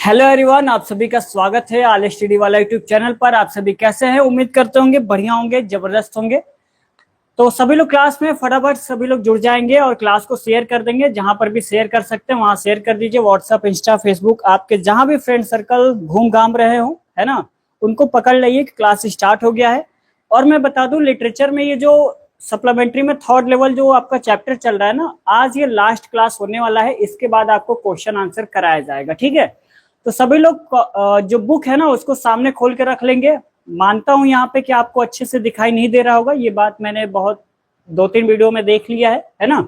Hello everyone, आप सभी का स्वागत है आल स्टडी वाला यूट्यूब चैनल पर। आप सभी कैसे हैं? उम्मीद करते होंगे बढ़िया होंगे, जबरदस्त होंगे। तो सभी लोग क्लास में फटाफट सभी लोग जुड़ जाएंगे और क्लास को शेयर कर देंगे। जहां पर भी शेयर कर सकते हैं वहां शेयर कर दीजिए। व्हाट्सएप, इंस्टा, फेसबुक, आपके जहां भी फ्रेंड सर्कल घूम घाम रहे हो, है ना, उनको पकड़ लिए कि क्लास स्टार्ट हो गया है। और मैं बता दूं, लिटरेचर में ये जो सप्लीमेंट्री में थर्ड लेवल जो आपका चैप्टर चल रहा है ना, आज ये लास्ट क्लास होने वाला है। इसके बाद आपको क्वेश्चन आंसर कराया जाएगा, ठीक है। तो सभी लोग जो बुक है ना उसको सामने खोल के रख लेंगे। मानता हूं यहाँ पे कि आपको अच्छे से दिखाई नहीं दे रहा होगा, ये बात मैंने बहुत 2-3 वीडियो में देख लिया है ना।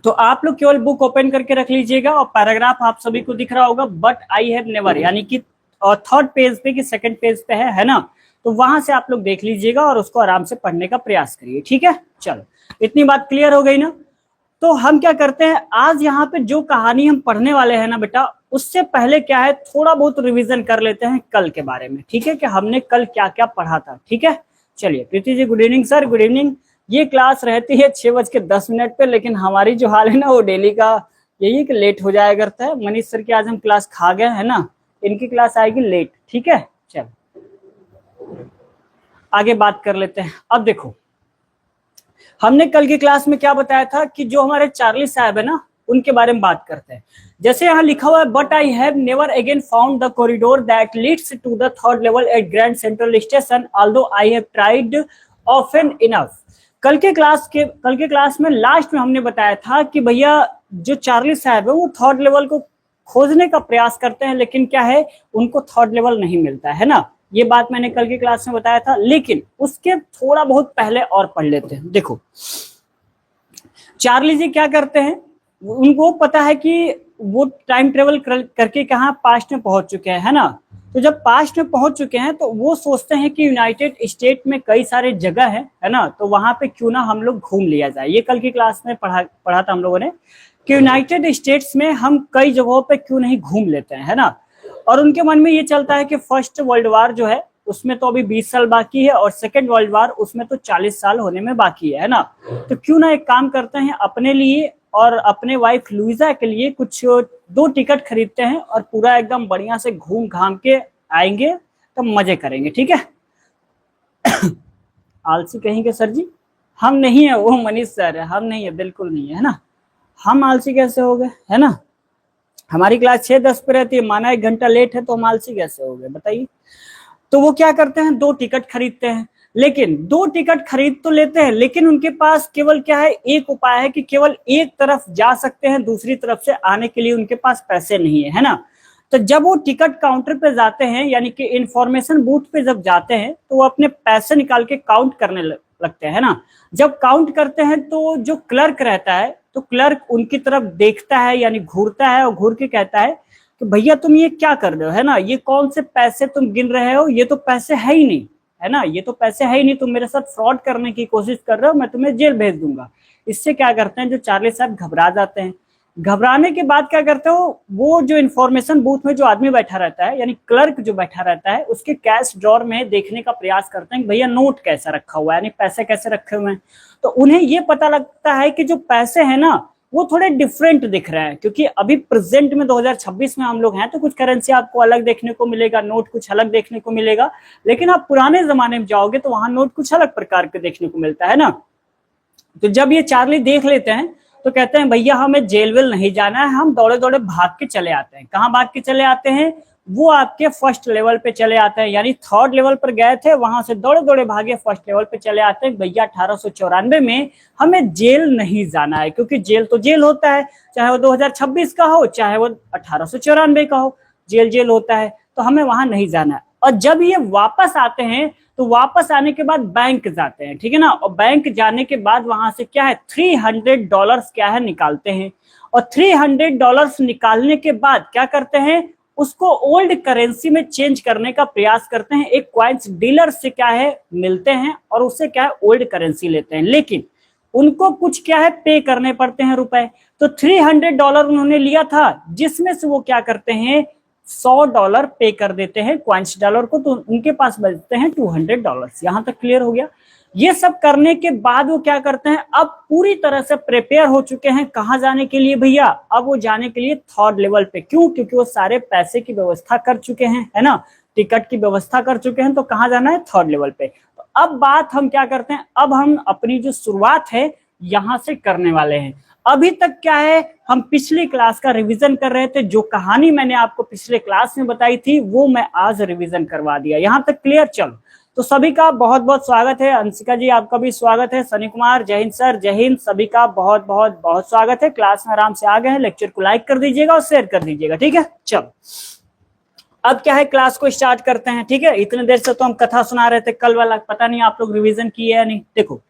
तो आप लोग केवल बुक ओपन करके रख लीजिएगा और पैराग्राफ आप सभी को दिख रहा होगा, बट आई हैव नेवर, यानी कि थर्ड पेज पे कि सेकंड पेज पे है ना। तो वहां से आप लोग देख लीजिएगा और उसको आराम से पढ़ने का प्रयास करिए, ठीक है। चलो, इतनी बात क्लियर हो गई ना। तो हम क्या करते हैं, आज यहाँ पे जो कहानी हम पढ़ने वाले हैं ना बेटा, उससे पहले क्या है, थोड़ा बहुत रिवीजन कर लेते हैं कल के बारे में, ठीक है, कि हमने कल क्या क्या पढ़ा था, ठीक है। चलिए, Preeti ji good evening. Sir good evening. ये क्लास रहती है 6:10 पे, लेकिन हमारी जो हाल है ना वो डेली का यही है कि लेट हो जाया करता है। मनीष सर की आज हम क्लास खा गए है ना, इनकी क्लास आएगी लेट, ठीक है। चलो आगे बात कर लेते हैं। अब देखो, हमने कल की क्लास में क्या बताया था कि जो हमारे चार्ली साहब है ना, उनके बारे में बात करते हैं। जैसे यहाँ लिखा हुआ है, but I have never again found the corridor that leads to the third level at Grand central Station, although I have tried often enough. कल के क्लास में लास्ट में हमने बताया था कि भैया जो चार्ली साहब है वो थर्ड लेवल को खोजने का प्रयास करते हैं, लेकिन क्या है, उनको थर्ड लेवल नहीं मिलता है ना। ये बात मैंने कल की क्लास में बताया था, लेकिन उसके थोड़ा बहुत पहले और पढ़ लेते हैं। देखो, चार्ली जी क्या करते हैं, उनको पता है कि वो टाइम ट्रेवल करके कहाँ पास्ट में पहुंच चुके हैं, है ना। तो जब पास्ट में पहुंच चुके हैं तो वो सोचते हैं कि यूनाइटेड स्टेट में कई सारे जगह है ना, तो वहां पे क्यों ना हम लोग घूम लिया जाए। ये कल की क्लास में पढ़ा था हम लोगों ने कि यूनाइटेड स्टेट्स में हम कई जगहों पे क्यों नहीं घूम लेते हैं, है ना। और उनके मन में ये चलता है कि फर्स्ट वर्ल्ड वार जो है उसमें तो अभी 20 साल बाकी है, और सेकेंड वर्ल्ड वार उसमें तो 40 साल होने में बाकी है ना। तो क्यों ना एक काम करते हैं, अपने लिए और अपने वाइफ लुइजा के लिए कुछ 2 टिकट खरीदते हैं और पूरा एकदम बढ़िया से घूम घाम के आएंगे, तब मजे करेंगे, ठीक है। आलसी कहेंगे सर जी, हम नहीं है, वो मनीष सर है, हम नहीं है, बिल्कुल नहीं है ना। हम आलसी कैसे हो गए, है ना। हमारी क्लास 6:10 पे रहती है, माना 1 घंटा लेट है तो हम आलसी कैसे हो गए, बताइए। तो वो क्या करते हैं, 2 टिकट खरीदते हैं। लेकिन 2 टिकट खरीद तो लेते हैं, लेकिन उनके पास केवल क्या है, एक उपाय है कि केवल एक तरफ जा सकते हैं, दूसरी तरफ से आने के लिए उनके पास पैसे नहीं है ना। तो जब वो टिकट काउंटर पे जाते हैं, यानी कि इंफॉर्मेशन बूथ पे जब जाते हैं, तो वो अपने पैसे निकाल के काउंट करने लगते हैं ना। जब काउंट करते हैं तो जो क्लर्क रहता है, तो क्लर्क उनकी तरफ देखता है, यानी घूरता है और घूर के कहता है कि भैया तुम ये क्या कर रहे हो, है ना, ये कौन से पैसे तुम गिन रहे हो, ये तो पैसे है ही नहीं, है ना, ये तो पैसे है ही नहीं, तुम मेरे साथ फ्रॉड करने की कोशिश कर रहे हो, मैं तुम्हें जेल भेज दूंगा। इससे क्या करते हैं, जो चार्ली साहब घबरा जाते हैं। घबराने के बाद क्या करते हो, वो जो इन्फॉर्मेशन बूथ में जो आदमी बैठा रहता है, यानी क्लर्क जो बैठा रहता है, उसके कैश ड्रॉर में देखने का प्रयास करते हैं भैया नोट कैसा रखा हुआ है, यानी पैसे कैसे रखे हुए हैं। तो उन्हें ये पता लगता है कि जो पैसे है ना वो थोड़े डिफरेंट दिख रहे हैं, क्योंकि अभी प्रेजेंट में 2026 में हम लोग हैं, तो कुछ करेंसी आपको अलग देखने को मिलेगा, नोट कुछ अलग देखने को मिलेगा। लेकिन आप पुराने जमाने में जाओगे तो वहां नोट कुछ अलग प्रकार के देखने को मिलता है ना। तो जब ये चार्ली देख लेते हैं तो कहते हैं भैया हमें जेल वेल नहीं जाना है, हम दौड़े दौड़े भाग के चले आते हैं। कहाँ भाग के चले आते हैं, वो आपके फर्स्ट लेवल पे चले आते हैं, यानी थर्ड लेवल पर गए थे, वहां से दौड़े दौड़े भागे फर्स्ट लेवल पे चले आते हैं। भैया 1894 में हमें जेल नहीं जाना है, क्योंकि जेल तो जेल होता है, चाहे वो 2026 का हो चाहे वो 1894 का हो, जेल जेल होता है, तो हमें वहां नहीं जाना है। और जब ये वापस आते हैं तो वापस आने के बाद बैंक जाते हैं, ठीक है ना। और बैंक जाने के बाद वहां से क्या है, $300 क्या है निकालते हैं। और $300 निकालने के बाद क्या करते हैं, उसको ओल्ड करेंसी में चेंज करने का प्रयास करते हैं। एक क्वाइंस डीलर से क्या है मिलते हैं और उससे क्या है ओल्ड करेंसी लेते हैं, लेकिन उनको कुछ क्या है पे करने पड़ते हैं रुपए। तो $300 उन्होंने लिया था, जिसमें से वो क्या करते हैं $100 पे कर देते हैं क्वाइंस डॉलर को, तो उनके पास बचते हैं $200। यहां तक क्लियर हो गया। ये सब करने के बाद वो क्या करते हैं, अब पूरी तरह से प्रिपेयर हो चुके हैं कहाँ जाने के लिए भैया, अब वो जाने के लिए थर्ड लेवल पे। क्यों? क्योंकि वो सारे पैसे की व्यवस्था कर चुके हैं, है ना, टिकट की व्यवस्था कर चुके हैं, तो कहाँ जाना है, थर्ड लेवल पे। तो अब बात हम क्या करते हैं, अब हम अपनी जो शुरुआत है यहां से करने वाले हैं। अभी तक क्या है, हम पिछली क्लास का रिवीजन कर रहे थे, जो कहानी मैंने आपको पिछले क्लास में बताई थी वो मैं आज रिवीजन करवा दिया। यहां तक क्लियर? चलो, तो सभी का बहुत बहुत स्वागत है। अंशिका जी आपका भी स्वागत है। सनी कुमार, जय हिंद सर, जय हिंद। सभी का बहुत बहुत बहुत स्वागत है। क्लास में आराम से आ गए हैं, लेक्चर को लाइक कर दीजिएगा और शेयर कर दीजिएगा, ठीक है। चलो, अब क्या है, क्लास को स्टार्ट करते हैं, ठीक है। इतने देर से तो हम कथा सुना रहे थे कल वाला, पता नहीं आप लोग रिवीजन किए या नहीं। देखो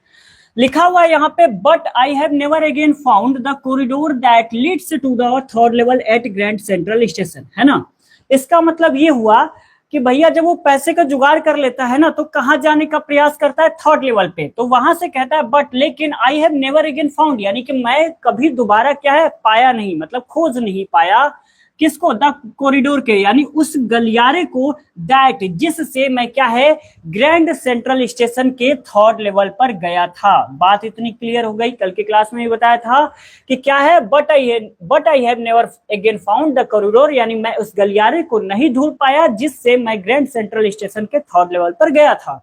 लिखा हुआ है यहाँ पे, but I have never again found the corridor that leads to the third level at Grand central Station, है ना। इसका मतलब ये हुआ कि भैया जब वो पैसे का जुगाड़ कर लेता है ना, तो कहाँ जाने का प्रयास करता है, थर्ड लेवल पे। तो वहां से कहता है बट लेकिन आई हैव नेवर अगेन फाउंड, यानी कि मैं कभी दोबारा क्या है, पाया नहीं, मतलब खोज नहीं पाया। किसको? द कॉरिडोर के, यानी उस गलियारे को, दैट जिससे मैं क्या है, ग्रैंड सेंट्रल स्टेशन के थर्ड लेवल पर गया था। बात इतनी क्लियर हो गई। कल की क्लास में भी बताया था कि क्या है, but I have never again found the corridor, यानी मैं उस गलियारे को नहीं ढूंढ पाया जिससे मैं ग्रैंड सेंट्रल स्टेशन के थर्ड लेवल पर गया था।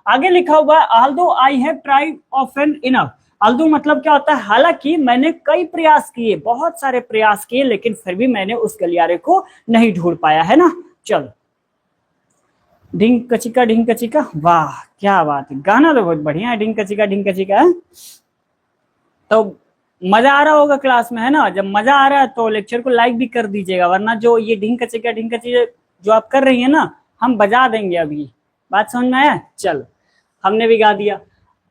आगे लिखा हुआ है, although I have tried often enough. Although मतलब क्या होता है, हालांकि मैंने कई प्रयास किए, बहुत सारे प्रयास किए, लेकिन फिर भी मैंने उस गलियारे को नहीं ढूंढ पाया, है ना। चलो, ढिंग कचिका, वाह क्या बात है, गाना तो बहुत बढ़िया है, ढिंग कचिका है। तो मजा आ रहा होगा क्लास में, है ना। जब मजा आ रहा है तो लेक्चर को लाइक भी कर दीजिएगा, वरना जो ये ढिंग कचिका जो आप कर रही है ना, हम बजा देंगे अभी। बात समझ में आया? चलो, हमने भी गा दिया।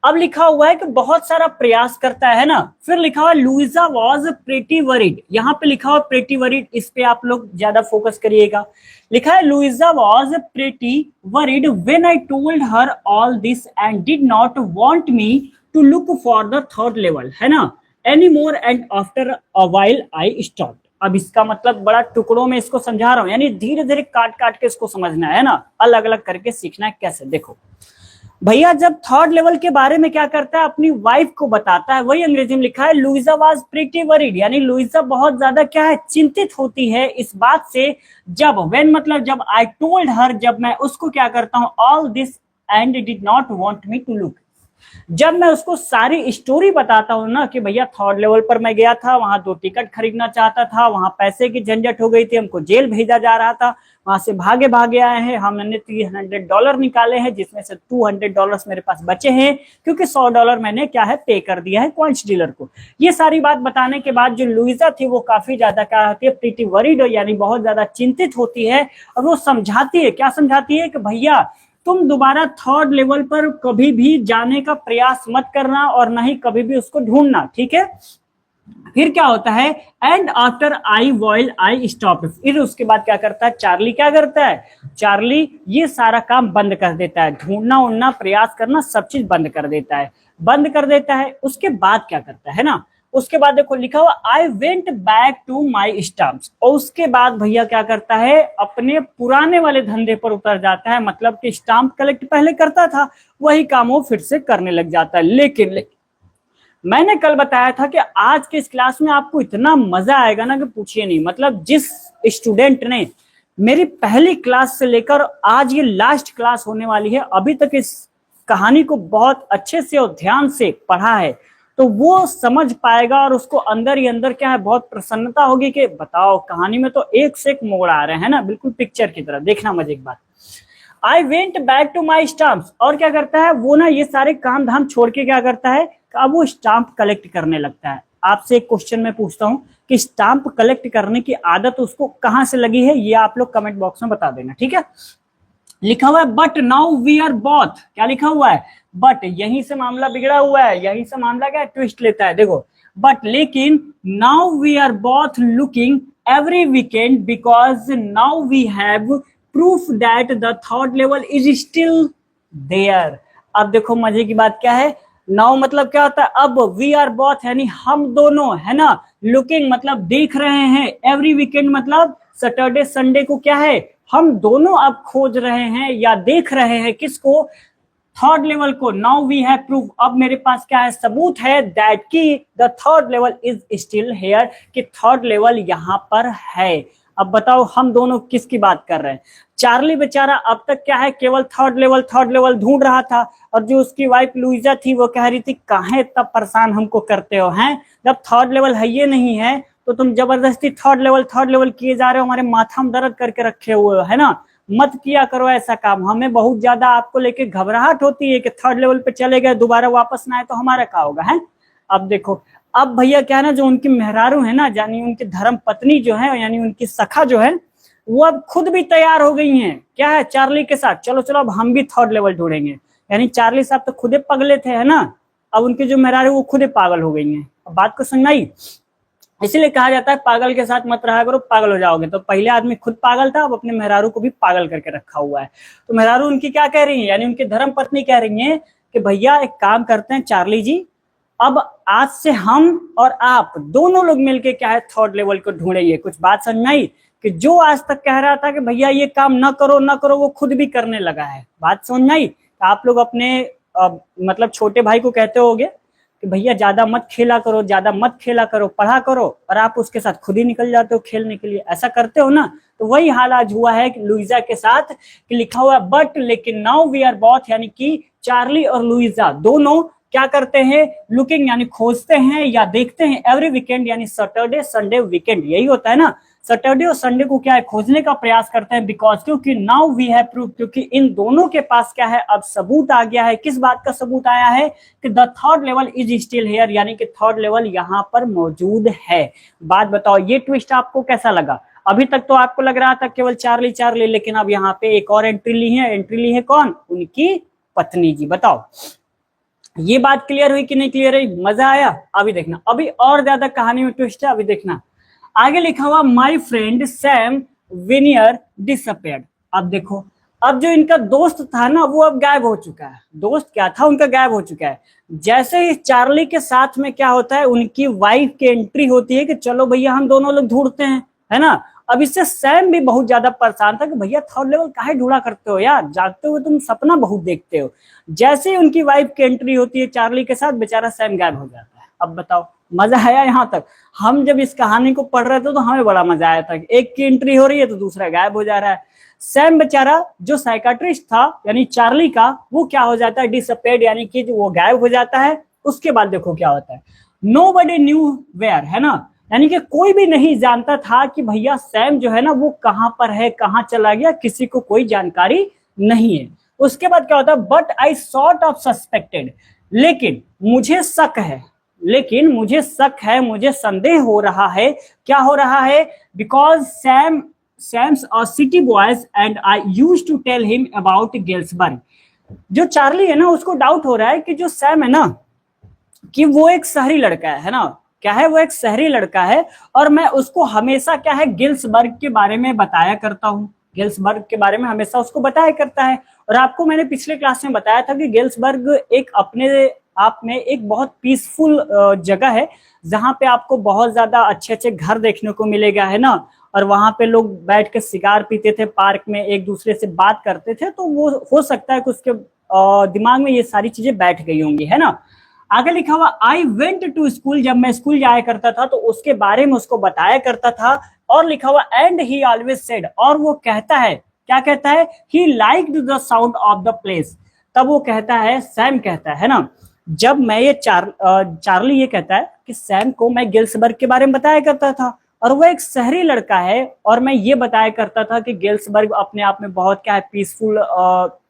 अब लिखा हुआ है कि बहुत सारा प्रयास करता है ना। फिर लिखा हुआ लुइजा वॉज प्रेटी वरीड, यहाँ पे लिखा हुआ प्रेटी वरीड, इस पे आप लोग ज्यादा फोकस करिएगा। लिखा है Louisa was pretty worried when I told her all this and did not want me to look for the third level, है ना, any more and after a while I stopped. अब इसका मतलब बड़ा टुकड़ों में इसको समझा रहा हूं, यानी धीरे धीरे काट काट के इसको समझना है ना, अलग अलग करके सीखना है। कैसे? देखो भैया, जब थर्ड लेवल के बारे में क्या करता है, अपनी वाइफ को बताता है, वही अंग्रेजी में लिखा है लुइजा वाज प्रीटी वरीड, यानी लुइजा बहुत ज्यादा क्या है, चिंतित होती है इस बात से। जब व्हेन मतलब जब आई टोल्ड हर, जब मैं उसको क्या करता हूं, all this and did not want me to look, जब मैं उसको सारी स्टोरी बताता हूँ ना कि भैया थर्ड लेवल पर मैं गया था, वहां 2 टिकट खरीदना चाहता था, वहां पैसे की झंझट हो गई थी, हमको जेल भेजा जा रहा था, वहां से भागे भागे आए हैं, हमने $300 निकाले हैं, जिसमें से $200 मेरे पास बचे हैं, क्योंकि $100 मैंने क्या है, पे कर दिया है कॉइंस डीलर को। ये सारी बात बताने के बाद जो लुइजा थी वो काफी ज्यादा क्या होती है, प्रीटी वरीड, यानी बहुत ज्यादा चिंतित होती है। और वो समझाती है, क्या समझाती है कि भैया तुम दोबारा थर्ड लेवल पर कभी भी जाने का प्रयास मत करना और ना ही कभी भी उसको ढूंढना, ठीक है। फिर क्या होता है, and after I voile I stop, फिर उसके बाद क्या करता है, चार्ली क्या करता है, चार्ली ये सारा काम बंद कर देता है, ढूंढना उड़ना प्रयास करना सब चीज बंद कर देता है। उसके बाद क्या करता है ना, उसके बाद देखो लिखा हुआ I went back to my stamps, और उसके बाद भैया क्या करता है, अपने पुराने वाले धंधे पर उतर जाता है, मतलब कि स्टाम्प कलेक्ट पहले करता था, वही काम वो फिर से करने लग जाता है। लेकिन मैंने कल बताया था कि आज के इस क्लास में आपको इतना मजा आएगा ना कि पूछिए नहीं। मतलब जिस स्टूडेंट ने मेरी पहली क्लास से लेकर आज ये लास्ट क्लास होने वाली है, अभी तक इस कहानी को बहुत अच्छे से और ध्यान से पढ़ा है, तो वो समझ पाएगा और उसको अंदर ही अंदर क्या है, बहुत प्रसन्नता होगी कि बताओ कहानी में तो एक से एक मोड़ आ रहे हैं ना, बिल्कुल पिक्चर की तरह। देखना मजे की बात, I went back to my stamps, और क्या करता है वो ना, ये सारे काम धाम छोड़ के क्या करता है, अब वो स्टाम्प कलेक्ट करने लगता है। आपसे एक क्वेश्चन मैं पूछता हूं कि स्टाम्प कलेक्ट करने की आदत उसको कहां से लगी है, ये आप लोग कमेंट बॉक्स में बता देना, ठीक है। लिखा हुआ है but now we are both, क्या लिखा हुआ है, बट यहीं से मामला बिगड़ा हुआ है, यहीं से मामला क्या ट्विस्ट लेता है। देखो बट लेकिन now we are both looking every weekend because now we have proof that the third level is still there. अब देखो मजे की बात क्या है, नाउ मतलब क्या होता है, अब वी आर बोथ यानी हम दोनों, है ना, लुकिंग मतलब देख रहे हैं, एवरी वीकेंड मतलब सैटरडे संडे को क्या है, हम दोनों अब खोज रहे हैं या देख रहे हैं, किसको, थर्ड लेवल को नाउ वी हैव प्रूफ, अब मेरे पास क्या है, सबूत है, दैट की the third level is still here, कि थर्ड लेवल यहाँ पर है। अब बताओ हम दोनों किसकी बात कर रहे हैं? चार्ली बेचारा अब तक क्या है, केवल थर्ड लेवल ढूंढ रहा था, और जो उसकी वाइफ लुइजा थी वो कह रही थी काहे इतना परेशान हमको करते हो हैं, जब थर्ड लेवल है ये नहीं है तो तुम जबरदस्ती थर्ड लेवल किए जा रहे हो, हमारे माथा में दर्द करके रखे हुए हो, है ना, मत किया करो ऐसा काम, हमें बहुत ज्यादा आपको लेके घबराहट होती है कि थर्ड लेवल पे चले गए दोबारा वापस ना आए तो हमारा क्या होगा, है। अब देखो, अब भैया क्या है ना, जो उनकी मेहरारू है ना, यानी उनकी धर्म पत्नी जो है, यानी उनकी सखा जो है, वो अब खुद भी तैयार हो गई हैं, क्या है, चार्ली के साथ, चलो चलो अब हम भी थर्ड लेवल ढूंढेंगे। यानी चार्ली साहब तो खुदे पगले थे, है ना, अब उनकी जो मेहरारू वो खुदे पागल हो गई हैं। अब बात को समझ आई, इसीलिए कहा जाता है पागल के साथ मत रहा करो, पागल हो जाओगे। तो पहले आदमी खुद पागल था, अब अपने मेहरारू को भी पागल करके रखा हुआ है। तो मेहरारू उनकी क्या कह रही है, यानी उनकी धर्म पत्नी कह रही है कि भैया एक काम करते हैं चार्ली जी, अब आज से हम और आप दोनों लोग मिलके क्या है थर्ड लेवल को ढूंढेंगे। कुछ बात समझ आई, कि जो आज तक कह रहा था कि भैया ये काम न करो वो खुद भी करने लगा है। बात समझ आई? आप लोग अपने मतलब छोटे भाई को कहते होगे कि भैया ज्यादा मत खेला करो, पढ़ा करो, और आप उसके साथ खुद ही निकल जाते हो खेलने के लिए, ऐसा करते हो ना। तो वही हाल आज हुआ है कि लुइजा के साथ, कि लिखा हुआ बट लेकिन नाउ वी आर बोथ, यानी कि चार्ली और लुइजा दोनों क्या करते हैं, लुकिंग यानी खोजते हैं या देखते हैं, एवरी वीकेंड यानी सैटरडे संडे वीकेंड, यही होता है ना, सैटरडे और संडे को क्या है खोजने का प्रयास करते हैं, बिकॉज क्योंकि नाउ वी हैव प्रूफ, क्योंकि इन दोनों के पास क्या है अब सबूत आ गया है। किस बात का सबूत आया है, कि the third level is still here, यानी कि थर्ड लेवल यहाँ पर मौजूद है। बात बताओ ये ट्विस्ट आपको कैसा लगा? अभी तक तो आपको लग रहा था केवल चार्ली, लेकिन अब यहाँ पे एक और एंट्री ली है कौन, उनकी पत्नी जी। बताओ ये बात क्लियर हुई कि नहीं क्लियर हुई? मजा आया? अभी देखना, अभी और ज्यादा कहानी में ट्विस्ट है, अभी देखना। आगे लिखा हुआ my friend Sam veneer disappeared. अब देखो, अब जो इनका दोस्त था ना वो अब गायब हो चुका है। दोस्त क्या था उनका, गायब हो चुका है। जैसे ही चार्ली के साथ में क्या होता है, उनकी वाइफ की एंट्री होती है कि चलो भैया हम दोनों लोग ढूंढते हैं, है ना। अब इससे सैम भी बहुत ज्यादा परेशान था कि भैया थर्ड लेवल काहे ढूंढा करते हो यार, जागते हुए तुम सपना बहुत देखते हो। जैसे ही उनकी वाइफ की एंट्री होती है चार्ली के साथ, बेचारा सैम गायब हो जाता है। अब बताओ मजा आया यहाँ तक? हम जब इस कहानी को पढ़ रहे थे तो हमें बड़ा मजा आया था, एक की एंट्री हो रही है तो दूसरा गायब हो जा रहा है। सैम बेचारा जो साइकाट्रिस्ट था यानी चार्ली का, वो क्या हो जाता है, डिसअपेयर्ड, यानी कि वो गायब हो जाता है। उसके बाद देखो क्या होता है, नोबडी न्यू वेयर, है ना, यानी कि कोई भी नहीं जानता था कि भैया सैम जो है ना वो कहां पर है, कहां चला गया, किसी को कोई जानकारी नहीं है। उसके बाद क्या होता है, but I sort of suspected, लेकिन मुझे शक है, मुझे संदेह हो रहा है। क्या हो रहा है, बिकॉज सैम्स और city boys and I used to tell him about Galesburg. जो चार्ली है ना उसको डाउट हो रहा है कि जो सैम है ना, कि वो एक शहरी लड़का है ना, क्या है, वो एक शहरी लड़का है, और मैं उसको हमेशा क्या है गेल्सबर्ग के बारे में बताया करता हूँ, गेल्सबर्ग के बारे में हमेशा उसको बताया करता है। और आपको मैंने पिछले क्लास में बताया था कि गेल्सबर्ग एक अपने आप में एक बहुत पीसफुल जगह है, जहाँ पे आपको बहुत ज्यादा अच्छे अच्छे घर देखने को मिलेगा, है ना, और वहां पे लोग बैठ के सिगार पीते थे, पार्क में एक दूसरे से बात करते थे। तो वो हो सकता है कि उसके दिमाग में ये सारी चीजें बैठ गई होंगी, है ना। आगे लिखा हुआ आई वेंट टू स्कूल, जब मैं स्कूल जाया करता था तो उसके बारे में उसको बताया करता था। और लिखा हुआ एंड ही ऑलवेज सेड, और वो कहता है, क्या कहता है, he liked the sound of the place. तब वो कहता है, सैम कहता है ना, जब मैं ये चार्ली ये कहता है कि सैम को मैं गेल्सबर्ग के बारे में बताया करता था, और वो एक शहरी लड़का है, और मैं ये बताया करता था कि गेल्सबर्ग अपने आप में बहुत क्या है पीसफुल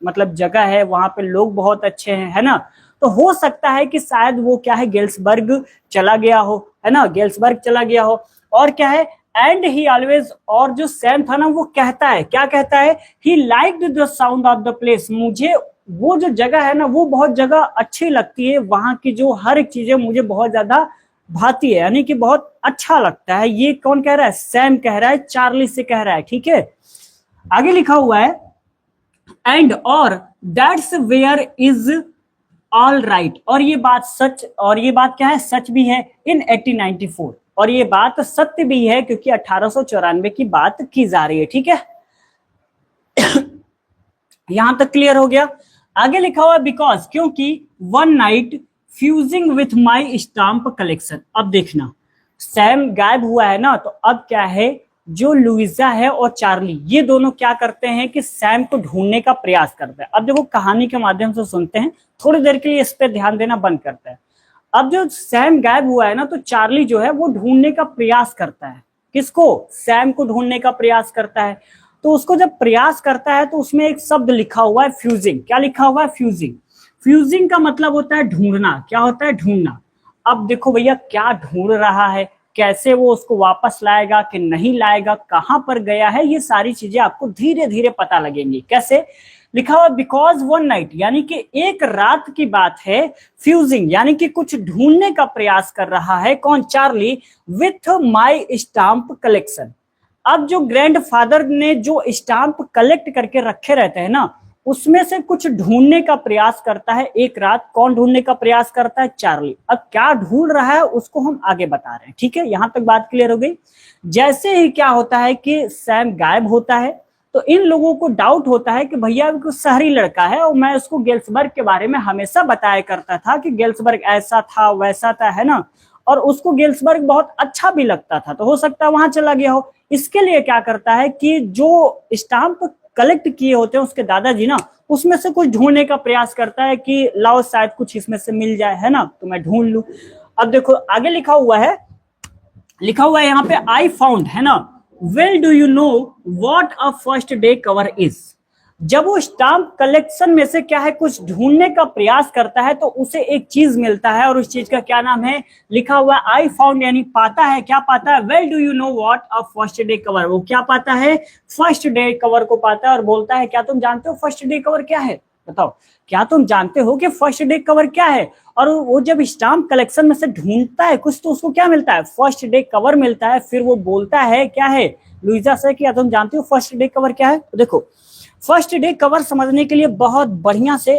मतलब जगह है, वहां पे लोग बहुत अच्छे हैं, है ना। तो हो सकता है कि शायद वो क्या है गेल्सबर्ग चला गया हो, है ना, गेल्सबर्ग चला गया हो। और क्या है, एंड ही ऑलवेज, और जो सैम था ना वो कहता है, क्या कहता है, he liked the sound of the place, मुझे वो जो जगह है ना वो बहुत जगह अच्छी लगती है, वहां की जो हर एक चीजें मुझे बहुत ज्यादा भाती है, यानी कि बहुत अच्छा लगता है। ये कौन कह रहा है, सैम कह रहा है, चार्ली से कह रहा है, ठीक है। आगे लिखा हुआ है एंड और that's where is all right, और ये बात सच, और ये बात क्या है, सच भी है इन 1894, और ये बात सत्य भी है क्योंकि 1894 की बात की जा रही है, ठीक है। यहां तक क्लियर हो गया। आगे लिखा हुआ बिकॉज, क्योंकि one night fusing with my stamp collection. अब देखना, सैम गायब हुआ है ना, तो अब क्या है, जो लुइजा है और चार्ली, ये दोनों क्या करते हैं कि सैम को ढूंढने का प्रयास करते हैं। अब देखो कहानी के माध्यम से सुनते हैं, थोड़ी देर के लिए इस पर ध्यान देना बंद करते हैं। अब जो सैम गायब हुआ है ना, तो चार्ली जो है वो ढूंढने का प्रयास करता है। किसको? सैम को ढूंढने का प्रयास करता है। तो उसको जब प्रयास करता है तो उसमें एक शब्द लिखा हुआ है फ्यूजिंग। क्या लिखा हुआ है? फ्यूजिंग। फ्यूजिंग का मतलब होता है ढूंढना। क्या होता है? ढूंढना। अब देखो भैया क्या ढूंढ रहा है, कैसे वो उसको वापस लाएगा कि नहीं लाएगा, कहां पर गया है, ये सारी चीजें आपको धीरे धीरे पता लगेंगी। कैसे? लिखा हुआ बिकॉज वन नाइट, यानी कि एक रात की बात है। फ्यूजिंग यानी कि कुछ ढूंढने का प्रयास कर रहा है। कौन? Charlie. With my stamp collection. अब जो ग्रैंडफादर ने जो स्टाम्प कलेक्ट करके रखे रहते हैं ना, उसमें से कुछ ढूंढने का प्रयास करता है एक रात। कौन ढूंढने का प्रयास करता है? चार्ली। अब क्या ढूंढ रहा है उसको हम आगे बता रहे हैं, ठीक है? यहां तक बात क्लियर हो गई। जैसे ही क्या होता है कि सैम गायब होता है, तो इन लोगों को डाउट होता है कि भैया वो शहरी लड़का है और मैं उसको गेल्सबर्ग के बारे में हमेशा बताया करता था कि गेल्सबर्ग ऐसा था वैसा था, है ना, और उसको गेल्सबर्ग बहुत अच्छा भी लगता था, तो हो सकता है वहां चला गया हो। इसके लिए क्या करता है कि जो स्टाम्प कलेक्ट किए होते हैं उसके दादाजी ना, उसमें से कुछ ढूंढने का प्रयास करता है कि लाओ शायद कुछ इसमें से मिल जाए, है ना, तो मैं ढूंढ लूं। अब देखो आगे लिखा हुआ है यहाँ पे आई फाउंड, है ना, well do you know what a first day cover is. जब वो स्टाम्प कलेक्शन में से क्या है कुछ ढूंढने का प्रयास करता है तो उसे एक चीज मिलता है, और उस चीज का क्या नाम है? लिखा हुआ आई फाउंड, यानी पाता है। क्या पाता है? Well do you know what a first day cover. वो क्या पाता है? फर्स्ट डे कवर को पाता है और बोलता है क्या तुम जानते हो फर्स्ट डे कवर क्या है? बताओ, क्या तुम जानते हो कि फर्स्ट डे कवर क्या है? और वो जब स्टाम्प कलेक्शन में से ढूंढता है कुछ, तो उसको क्या मिलता है? फर्स्ट डे कवर मिलता है। फिर वो बोलता है क्या है लुइजा से, क्या तुम जानते हो फर्स्ट डे कवर क्या है? तो देखो फर्स्ट डे कवर समझने के लिए बहुत बढ़िया से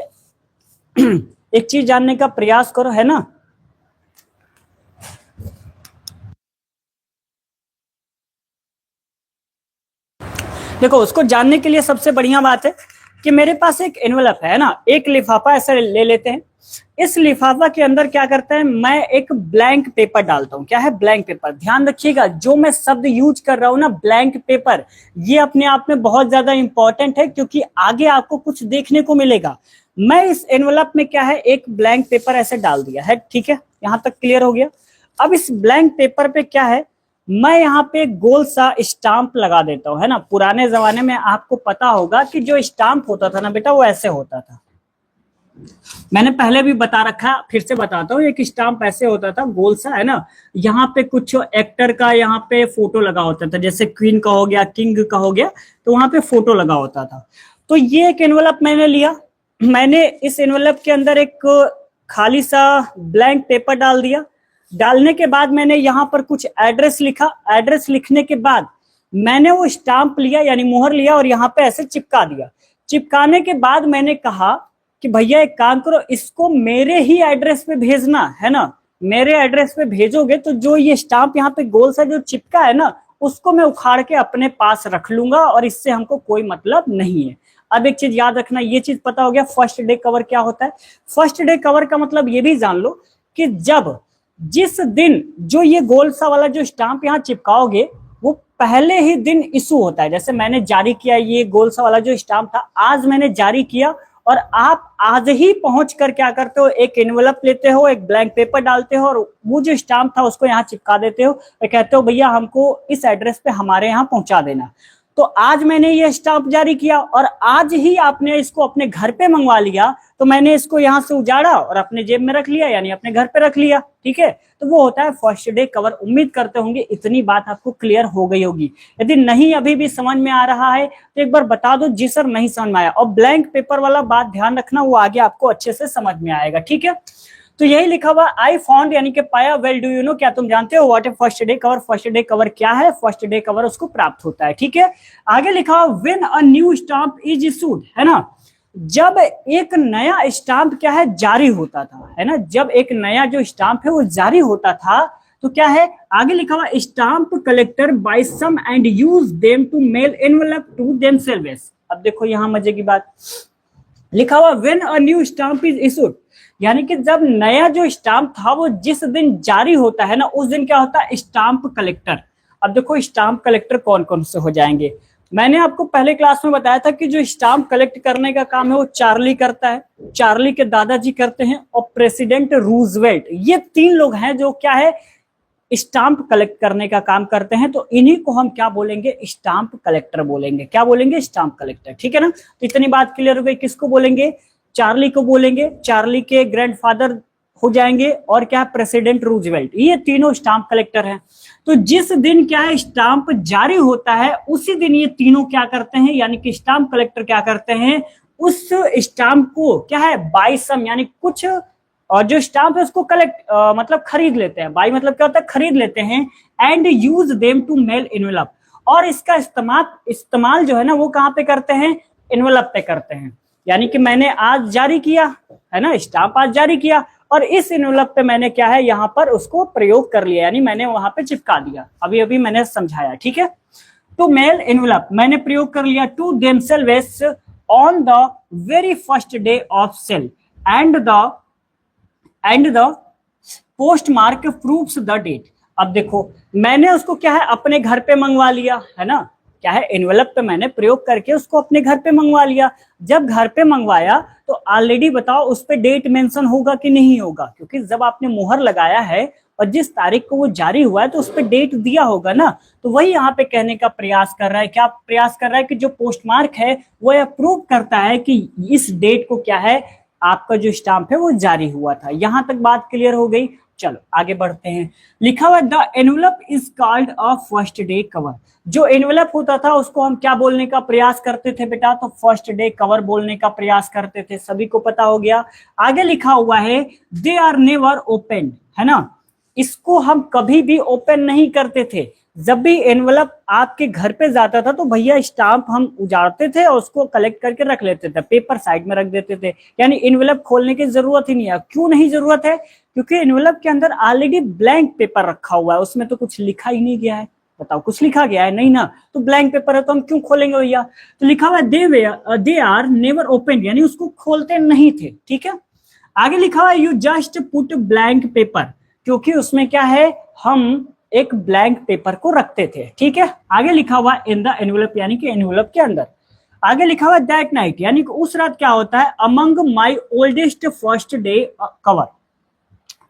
एक चीज जानने का प्रयास करो, है ना। देखो उसको जानने के लिए सबसे बढ़िया बात है कि मेरे पास एक एनवेलप है ना, एक लिफाफा ऐसे ले लेते हैं। इस लिफाफा के अंदर क्या करते हैं, मैं एक ब्लैंक पेपर डालता हूं। क्या है? Blank paper. ध्यान रखिएगा जो मैं शब्द यूज कर रहा हूं ना, ब्लैंक पेपर, ये अपने आप में बहुत ज्यादा इंपॉर्टेंट है क्योंकि आगे आपको कुछ देखने को मिलेगा। मैं इस एनवेलप में क्या है एक ब्लैंक पेपर ऐसे डाल दिया है, ठीक है, यहां तक क्लियर हो गया। अब इस ब्लैंक पेपर पे क्या है, मैं यहाँ पे गोल सा स्टाम्प लगा देता हूँ, है ना। पुराने जमाने में आपको पता होगा कि जो स्टाम्प होता था ना बेटा, वो ऐसे होता था। मैंने पहले भी बता रखा, फिर से बताता हूँ। एक स्टाम्प ऐसे होता था गोल सा, है ना, यहाँ पे कुछ एक्टर का यहाँ पे फोटो लगा होता था, जैसे क्वीन का हो गया, किंग का हो गया, तो वहां पे फोटो लगा होता था। तो ये एक एनवेलप मैंने लिया। मैंने इस एनवेलप के अंदर एक खाली सा ब्लैंक पेपर डाल दिया। डालने के बाद मैंने यहाँ पर कुछ एड्रेस लिखा। एड्रेस लिखने के बाद मैंने वो स्टाम्प लिया, यानी मुहर लिया, और यहाँ पे ऐसे चिपका दिया। चिपकाने के बाद मैंने कहा कि भैया एक काम करो, इसको मेरे ही एड्रेस पे भेजना, है ना। मेरे एड्रेस पे भेजोगे तो जो ये स्टाम्प यहाँ पे गोल सा जो चिपका है ना, उसको मैं उखाड़ के अपने पास रख लूंगा और इससे हमको कोई मतलब नहीं है। अब एक चीज याद रखना, ये चीज पता हो गया फर्स्ट डे कवर क्या होता है। फर्स्ट डे कवर का मतलब ये भी जान लो कि जब जिस दिन जो ये गोल सा वाला जो स्टाम्प यहाँ चिपकाओगे वो पहले ही दिन इशू होता है। जैसे मैंने जारी किया ये गोल सा वाला जो स्टाम्प था, आज मैंने जारी किया, और आप आज ही पहुंच कर क्या करते हो, एक एनवेलप लेते हो, एक ब्लैंक पेपर डालते हो, और वो जो स्टाम्प था उसको यहाँ चिपका देते हो और कहते हो भैया हमको इस एड्रेस पे हमारे यहाँ पहुंचा देना। तो आज मैंने ये स्टाम्प जारी किया और आज ही आपने इसको अपने घर पे मंगवा लिया, तो मैंने इसको यहाँ से उजाड़ा और अपने जेब में रख लिया, यानी अपने घर पे रख लिया, ठीक है। तो वो होता है फर्स्ट डे कवर। उम्मीद करते होंगे इतनी बात आपको क्लियर हो गई होगी। यदि नहीं अभी भी समझ में आ रहा है तो एक बार बता दो जी सर नहीं समझ में आया, और ब्लैंक पेपर वाला बात ध्यान रखना, वो आगे आपको अच्छे से समझ में आएगा, ठीक है। तो यही लिखा हुआ आई फाउंड यानी कि पाया, वेल डू यू नो क्या तुम जानते हो what A first day cover. First day cover क्या है? फर्स्ट डे कवर उसको प्राप्त होता है, ठीक है। आगे लिखा हुआ when a new stamp is issued, है ना, जब एक नया स्टाम्प क्या है जारी होता था, है ना, जब एक नया जो स्टाम्प है वो जारी होता था तो क्या है आगे लिखा हुआ stamp collector buy some and use them to mail envelope to themselves. अब देखो यहां मजे की बात लिखा हुआ when a new stamp is issued, यानी कि जब नया जो स्टाम्प था वो जिस दिन जारी होता है ना, उस दिन क्या होता है, स्टाम्प कलेक्टर। अब देखो स्टाम्प कलेक्टर कौन कौन से हो जाएंगे। मैंने आपको पहले क्लास में बताया था कि जो स्टाम्प कलेक्ट करने का काम है वो चार्ली करता है, चार्ली के दादाजी करते हैं, और प्रेसिडेंट रूजवेल्ट, ये 3 लोग हैं जो क्या है, स्टाम्प कलेक्ट करने का काम करते हैं। तो इन्हीं को हम क्या बोलेंगे, स्टाम्प कलेक्टर बोलेंगे। क्या बोलेंगे, स्टाम्प कलेक्टर। ठीक है ना, तो इतनी बात क्लियर हो गई। किसको बोलेंगे, चार्ली को बोलेंगे, चार्ली के ग्रैंडफादर हो जाएंगे, और क्या, प्रेसिडेंट रूजवेल्ट, ये तीनों स्टाम्प कलेक्टर हैं। तो जिस दिन क्या है स्टाम्प जारी होता है उसी दिन ये तीनों क्या करते हैं, यानी कि स्टाम्प कलेक्टर क्या करते हैं, उस स्टाम्प को क्या है, बाय सम, यानी कुछ, और जो स्टाम्प है उसको कलेक्ट मतलब खरीद लेते हैं। बाई मतलब क्या होता है, खरीद लेते हैं। And use them to mail envelope, और इसका इस्तेमाल जो है ना वो कहाँ पे करते हैं, एनवेलप पे करते हैं। यानी कि मैंने आज जारी किया है ना, स्टाम्प आज जारी किया, और इस एनवेलप पे मैंने क्या है, यहाँ पर उसको प्रयोग कर लिया, यानी मैंने वहां पे चिपका दिया। अभी अभी मैंने समझाया, ठीक है। तो मेल एनवेलप मैंने प्रयोग कर लिया, to themselves on the very first day of sale and the post mark proves the date. अब देखो मैंने उसको क्या है, अपने घर पे मंगवा लिया है ना, क्या है, एनवेलप पे मैंने प्रयोग करके उसको अपने घर पे मंगवा लिया। जब घर पे मंगवाया तो ऑलरेडी बताओ उस पे डेट मेंशन होगा कि नहीं होगा, क्योंकि जब आपने मुहर लगाया है और जिस तारीख को वो जारी हुआ है तो उस पे डेट दिया होगा ना। तो वही यहाँ पे कहने का प्रयास कर रहा है, क्या प्रयास कर रहा है, कि जो पोस्टमार्क है वो यह प्रूव करता है कि इस डेट को क्या है, आपका जो स्टाम्प है वो जारी हुआ था। यहां तक बात क्लियर हो गई। चलो आगे बढ़ते हैं। लिखा हुआ the envelope is called a first day cover. जो एनवेलप होता था उसको हम क्या बोलने का प्रयास करते थे बेटा, तो फर्स्ट डे कवर बोलने का प्रयास करते थे। सभी को पता हो गया। आगे लिखा हुआ है दे आर नेवर ओपन, है ना, इसको हम कभी भी ओपन नहीं करते थे। जब भी एनवेलप आपके घर पे जाता था तो भैया स्टाम्प हम उजाड़ते थे और उसको कलेक्ट करके रख लेते थे, पेपर साइड में रख देते थे, यानी एनवेलप खोलने की जरूरत ही नहीं है। क्यों नहीं जरूरत है, क्योंकि एनवेलप के अंदर ऑलरेडी ब्लैंक पेपर रखा हुआ है, उसमें तो कुछ लिखा ही नहीं गया है। बताओ कुछ लिखा गया है नहीं ना, तो ब्लैंक पेपर है तो हम क्यों खोलेंगे भैया। तो लिखा हुआ है दे आर नेवर ओपन, यानी उसको खोलते नहीं थे। ठीक है, आगे लिखा हुआ है you just put blank paper, क्योंकि उसमें क्या है, हम एक ब्लैंक पेपर को रखते थे। ठीक है, आगे लिखा हुआ इन द एनवेलप, यानी कि एनवेलप के अंदर। आगे लिखा हुआ दैट नाइट, यानी कि उस रात क्या होता है, अमंग माई ओल्डेस्ट फर्स्ट डे कवर।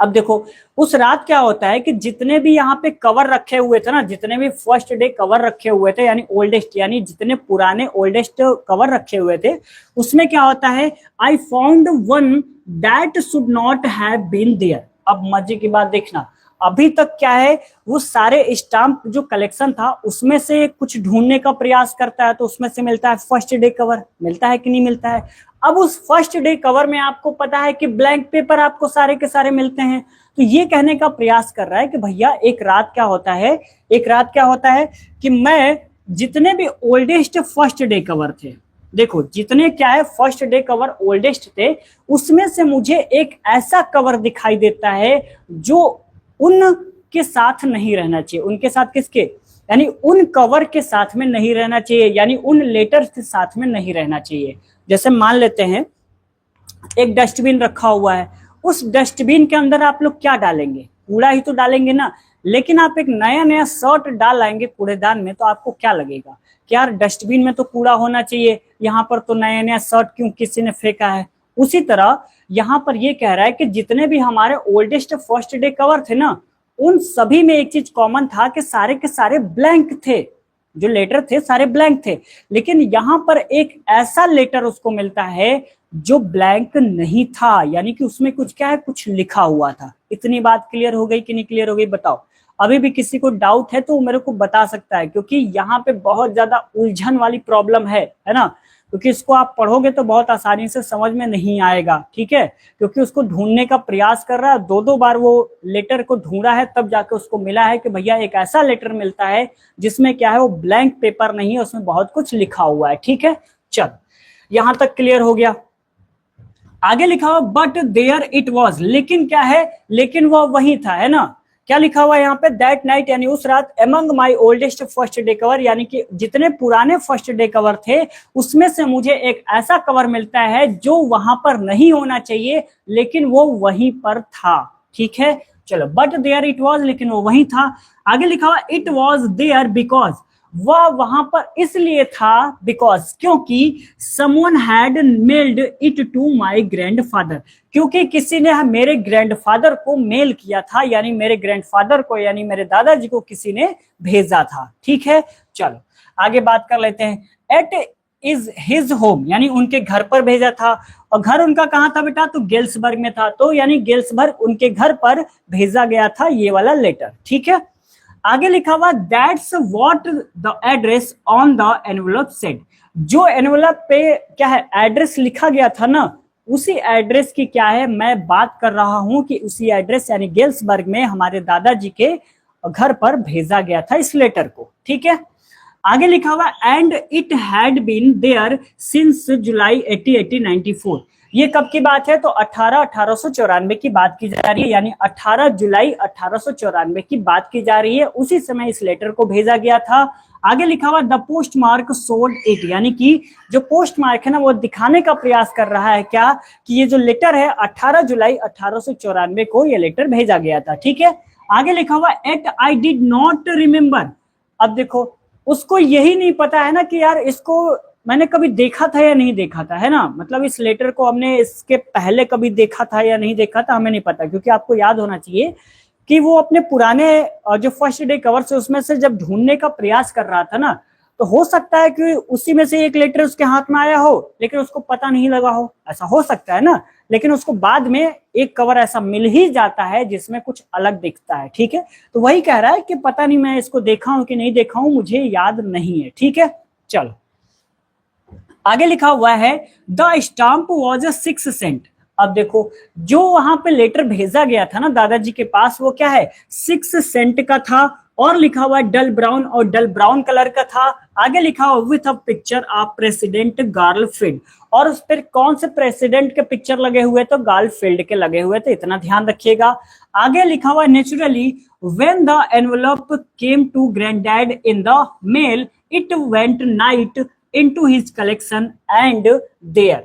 अब देखो उस रात क्या होता है कि जितने भी यहाँ पे कवर रखे हुए थे ना, जितने भी फर्स्ट डे कवर रखे हुए थे, यानी ओल्डेस्ट, यानी जितने पुराने ओल्डेस्ट कवर रखे हुए थे, उसमें क्या होता है, I found one that should not have been there. अब मजे की बात देखना, अभी तक क्या है, वो सारे स्टाम्प जो कलेक्शन था उसमें से कुछ ढूंढने का प्रयास करता है, तो उसमें से मिलता है फर्स्ट डे कवर, मिलता है कि नहीं मिलता है। अब उस फर्स्ट डे कवर में आपको पता है कि ब्लैंक पेपर आपको सारे के सारे मिलते हैं। तो ये कहने का प्रयास कर रहा है कि भैया एक रात क्या होता है, एक रात क्या होता है कि मैं जितने भी ओल्डेस्ट फर्स्ट डे कवर थे, देखो जितने क्या है फर्स्ट डे कवर ओल्डेस्ट थे, उसमें से मुझे एक ऐसा कवर दिखाई देता है जो उनके साथ नहीं रहना चाहिए। उनके साथ किसके, यानी उन कवर के साथ में नहीं रहना चाहिए, यानी उन लेटर्स के साथ में नहीं रहना चाहिए। जैसे मान लेते हैं एक डस्टबिन रखा हुआ है, उस डस्टबिन के अंदर आप लोग क्या डालेंगे, कूड़ा ही तो डालेंगे ना। लेकिन आप एक नया नया शर्ट डाल आएंगे कूड़ेदान में, तो आपको क्या लगेगा कि यार डस्टबिन में तो कूड़ा होना चाहिए, यहाँ पर तो नया नया शर्ट क्यों किसी ने फेंका है। उसी तरह यहाँ पर ये कह रहा है कि जितने भी हमारे ओल्डेस्ट फर्स्ट डे कवर थे ना, उन सभी में एक चीज कॉमन था कि सारे के सारे ब्लैंक थे, जो लेटर थे सारे ब्लैंक थे। लेकिन यहाँ पर एक ऐसा लेटर उसको मिलता है जो ब्लैंक नहीं था, यानी कि उसमें कुछ क्या है, कुछ लिखा हुआ था। इतनी बात क्लियर हो गई कि नहीं क्लियर हो गई, बताओ। अभी भी किसी को डाउट है तो मेरे को बता सकता है, क्योंकि यहाँ पे बहुत ज्यादा उलझन वाली प्रॉब्लम है ना, क्योंकि इसको आप पढ़ोगे तो बहुत आसानी से समझ में नहीं आएगा। ठीक है, क्योंकि उसको ढूंढने का प्रयास कर रहा है, 2-2 बार वो लेटर को ढूंढा है, तब जाके उसको मिला है कि भैया एक ऐसा लेटर मिलता है जिसमें क्या है, वो ब्लैंक पेपर नहीं है, उसमें बहुत कुछ लिखा हुआ है। ठीक है, चल यहां तक क्लियर हो गया। आगे लिखा हुआ बट देयर इट वॉज, लेकिन क्या है, लेकिन वह वही था, है ना, क्या लिखा हुआ है यहाँ पे, दैट नाइट यानी उस रात, एमंग माई ओल्डेस्ट फर्स्ट डे कवर, यानी कि जितने पुराने फर्स्ट डे कवर थे उसमें से मुझे एक ऐसा कवर मिलता है जो वहां पर नहीं होना चाहिए लेकिन वो वहीं पर था। ठीक है, चलो, बट देयर इट वॉज, लेकिन वो वहीं था। आगे लिखा हुआ इट वॉज देयर बिकॉज, वह वहां पर इसलिए था, बिकॉज क्योंकि someone had mailed it to my grandfather, क्योंकि किसी ने मेरे ग्रैंडफादर को मेल किया था, यानी मेरे ग्रैंडफादर को यानी मेरे दादाजी को किसी ने भेजा था। ठीक है, चलो आगे बात कर लेते हैं। एट इज हिज होम, यानी उनके घर पर भेजा था, और घर उनका कहाँ था बेटा, तो गेल्सबर्ग में था, तो यानी गेल्सबर्ग उनके घर पर भेजा गया था ये वाला लेटर। ठीक है, आगे लिखा हुआ that's what the address on the envelope said, जो एनवलप पे क्या है एड्रेस लिखा गया था ना, उसी एड्रेस की क्या है मैं बात कर रहा हूं कि उसी एड्रेस यानी गेल्सबर्ग में हमारे दादाजी के घर पर भेजा गया था इस लेटर को। ठीक है, आगे लिखा हुआ and it had been there since July 1894, ये कब की बात है, तो 1894 की बात की जा रही है, यानी 18 जुलाई 1894 की बात की जा रही है, उसी समय इस लेटर को भेजा गया था। आगे लिखा हुआ the post mark sold it, यानी कि जो पोस्ट मार्क है ना वो दिखाने का प्रयास कर रहा है क्या, कि ये जो लेटर है 18 जुलाई 1894 को ये लेटर भेजा गया था। ठीक है, आगे लिखा हुआ at I did not remember, अब देखो उसको यही नहीं पता है ना कि यार इसको मैंने कभी देखा था या नहीं देखा था, है ना, मतलब इस लेटर को हमने इसके पहले कभी देखा था या नहीं देखा था हमें नहीं पता, क्योंकि आपको याद होना चाहिए कि वो अपने पुराने जो फर्स्ट डे कवर से उसमें से जब ढूंढने का प्रयास कर रहा था ना, तो हो सकता है कि उसी में से एक लेटर उसके हाथ में आया हो लेकिन उसको पता नहीं लगा हो, ऐसा हो सकता है ना, लेकिन उसको बाद में एक कवर ऐसा मिल ही जाता है जिसमें कुछ अलग दिखता है। ठीक है, तो वही कह रहा है कि पता नहीं मैं इसको देखा हूं कि नहीं देखा हूं, मुझे याद नहीं है। ठीक है, चलो आगे लिखा हुआ है the stamp was a 6 cent, अब देखो जो वहां पे लेटर भेजा गया था ना दादाजी के पास वो क्या है 6 सेंट का था, और लिखा हुआ डल ब्राउन, और डल ब्राउन कलर का था। आगे लिखा हुआ with a picture of president Garfield, और उस पर कौन से प्रेसिडेंट के पिक्चर लगे हुए, तो गार्लफील्ड के लगे हुए थे, इतना ध्यान रखिएगा। आगे लिखा हुआ naturally when the envelope came to granddad in the mail it went right into his collection and there,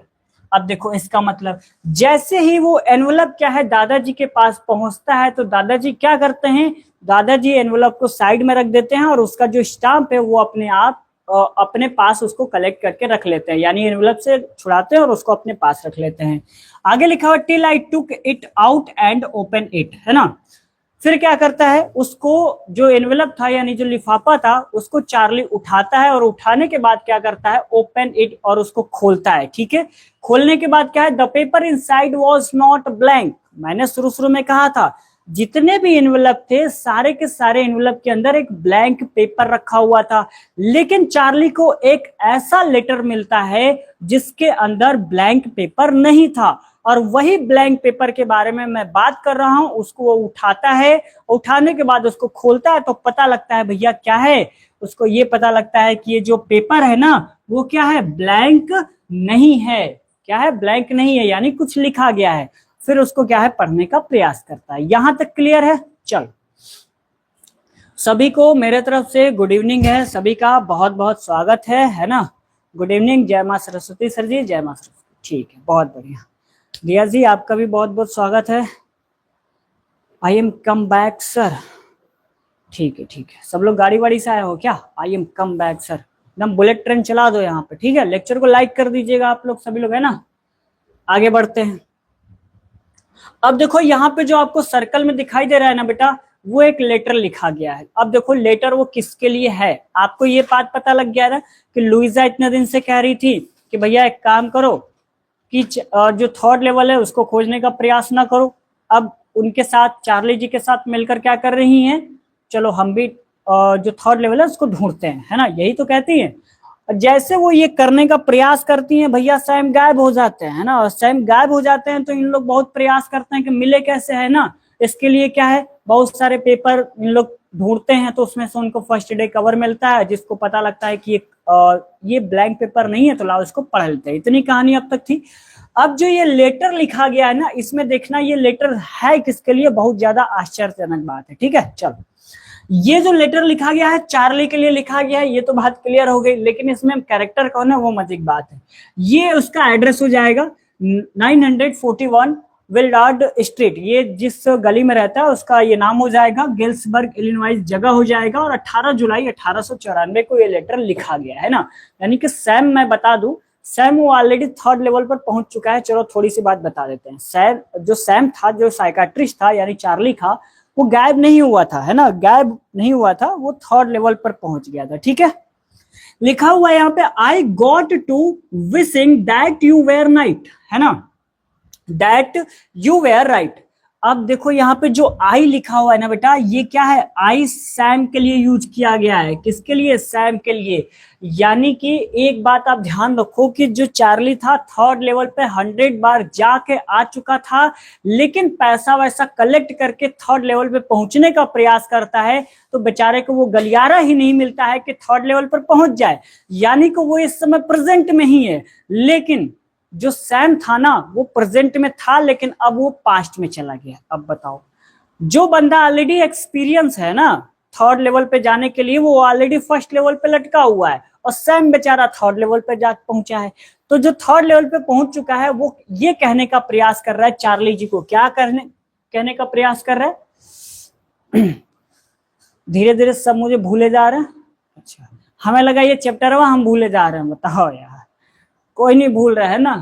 अब देखो इसका मतलब जैसे ही वो एनवलप क्या है दादाजी के पास पहुंचता है तो दादाजी क्या करते हैं, दादाजी एनवलप को साइड में रख देते हैं और उसका जो स्टाम्प है वो अपने आप अपने पास उसको कलेक्ट करके रख लेते हैं, यानी एनवलप से छुड़ाते हैं और उसको अपने पास रख लेते हैं। आगे लिखा हुआ till I took it out and open it, है ना, फिर क्या करता है उसको जो एनवेलप था यानी जो लिफाफा था उसको चार्ली उठाता है, और उठाने के बाद क्या करता है ओपन इट, और उसको खोलता है। ठीक है, खोलने के बाद क्या है the paper inside was not blank, मैंने शुरू में कहा था जितने भी एनवेलप थे सारे के सारे एनवेलप के अंदर एक ब्लैंक पेपर रखा हुआ था, लेकिन चार्ली को एक ऐसा लेटर मिलता है जिसके अंदर ब्लैंक पेपर नहीं था, और वही ब्लैंक पेपर के बारे में मैं बात कर रहा हूं। उसको वो उठाता है, उठाने के बाद उसको खोलता है तो पता लगता है भैया क्या है, उसको ये पता लगता है कि ये जो पेपर है ना वो क्या है ब्लैंक नहीं है, क्या है ब्लैंक नहीं है, यानी कुछ लिखा गया है। फिर उसको क्या है पढ़ने का प्रयास करता है। यहां तक क्लियर है? चलो सभी को मेरे तरफ से गुड इवनिंग है, सभी का बहुत बहुत स्वागत है ना, गुड इवनिंग, जय मां सरस्वती सर जी, जय मां सरस्वती। ठीक है, बहुत बढ़िया। दिया जी आपका भी बहुत बहुत स्वागत है। I am come back sir, ठीक है ठीक है, सब लोग गाड़ी वाड़ी से आए हो क्या? I am come back sir, एकदम बुलेट ट्रेन चला दो यहाँ पे। ठीक है, लेक्चर को लाइक कर दीजिएगा आप लोग सभी लोग, है ना। आगे बढ़ते हैं। अब देखो यहाँ पे जो आपको सर्कल में दिखाई दे रहा है ना बेटा, वो एक लेटर लिखा गया है। अब देखो लेटर वो किसके लिए है, आपको ये बात पता लग गया ना कि लुइजा इतने दिन से कह रही थी कि भैया एक काम करो कि जो थर्ड लेवल है उसको खोजने का प्रयास ना करो। अब उनके साथ चार्ली जी के साथ मिलकर क्या कर रही हैं, चलो हम भी जो थर्ड लेवल है उसको ढूंढते हैं, है ना, यही तो कहती हैं। जैसे वो ये करने का प्रयास करती हैं भैया सैम गायब हो जाते हैं, है ना, और सैम गायब हो जाते हैं तो इन लोग बहुत प्रयास करते हैं कि मिले कैसे, है ना। इसके लिए क्या है बहुत सारे पेपर इन लोग ढूंढते हैं, तो उसमें से उनको फर्स्ट डे कवर मिलता है जिसको पता लगता है कि ये ब्लैंक पेपर नहीं है, तो लाओ इसको पढ़ लेते हैं। इतनी कहानी अब तक थी। अब जो ये लेटर लिखा गया है ना, इसमें देखना ये लेटर है किसके लिए, बहुत ज्यादा आश्चर्यजनक बात है। ठीक है, चलो ये जो लेटर लिखा गया है चार्ली के लिए लिखा गया है, ये तो बात क्लियर हो गई, लेकिन इसमें कैरेक्टर कौन है वो मजे की बात है। ये उसका एड्रेस हो जाएगा 941 विल्डार्ड स्ट्रीट, ये जिस गली में रहता है उसका ये नाम हो जाएगा, गेल्सबर्ग इलिनॉइस जगह हो जाएगा, और 18 जुलाई 1894 को ये लेटर लिखा गया है ना। यानी कि सैम, मैं बता दूं, सैम वो ऑलरेडी 3rd लेवल पर पहुंच चुका है। चलो थोड़ी सी बात बता देते हैं। सैम था, जो साइकाट्रिस्ट था यानी चार्ली था, वो गायब नहीं हुआ था, है ना, गायब नहीं हुआ था, वो 3rd लेवल पर पहुंच गया था। ठीक है, लिखा हुआ है यहाँ पे I got to wishing that you were right, है ना, दैट यू वेयर राइट। अब देखो यहाँ पे जो आई लिखा हुआ है ना बेटा, ये क्या है, आई सैम के लिए यूज किया गया है। किसके लिए, सैम के लिए। यानी कि एक बात आप ध्यान रखो कि जो चार्ली था 3rd लेवल पे 100 बार जाके आ चुका था, लेकिन पैसा वैसा कलेक्ट करके 3rd लेवल पे पहुंचने का प्रयास करता है, तो बेचारे को वो गलियारा ही नहीं मिलता है कि 3rd लेवल पर पहुंच जाए। यानी कि वो इस समय प्रेजेंट में ही है, लेकिन जो सैम था ना वो प्रेजेंट में था, लेकिन अब वो पास्ट में चला गया। अब बताओ, जो बंदा ऑलरेडी एक्सपीरियंस है ना 3rd लेवल पे जाने के लिए, वो ऑलरेडी 1st लेवल पे लटका हुआ है, और सैम बेचारा 3rd लेवल पे जा पहुंचा है। तो जो 3rd लेवल पे पहुंच चुका है वो ये कहने का प्रयास कर रहा है चार्ली जी को, क्या कहने का प्रयास कर रहा है धीरे धीरे सब मुझे भूले जा रहे हैं। अच्छा, हमें लगा ये चैप्टर हम भूले जा रहे हैं, बताओ यार, कोई नहीं भूल रहा है ना।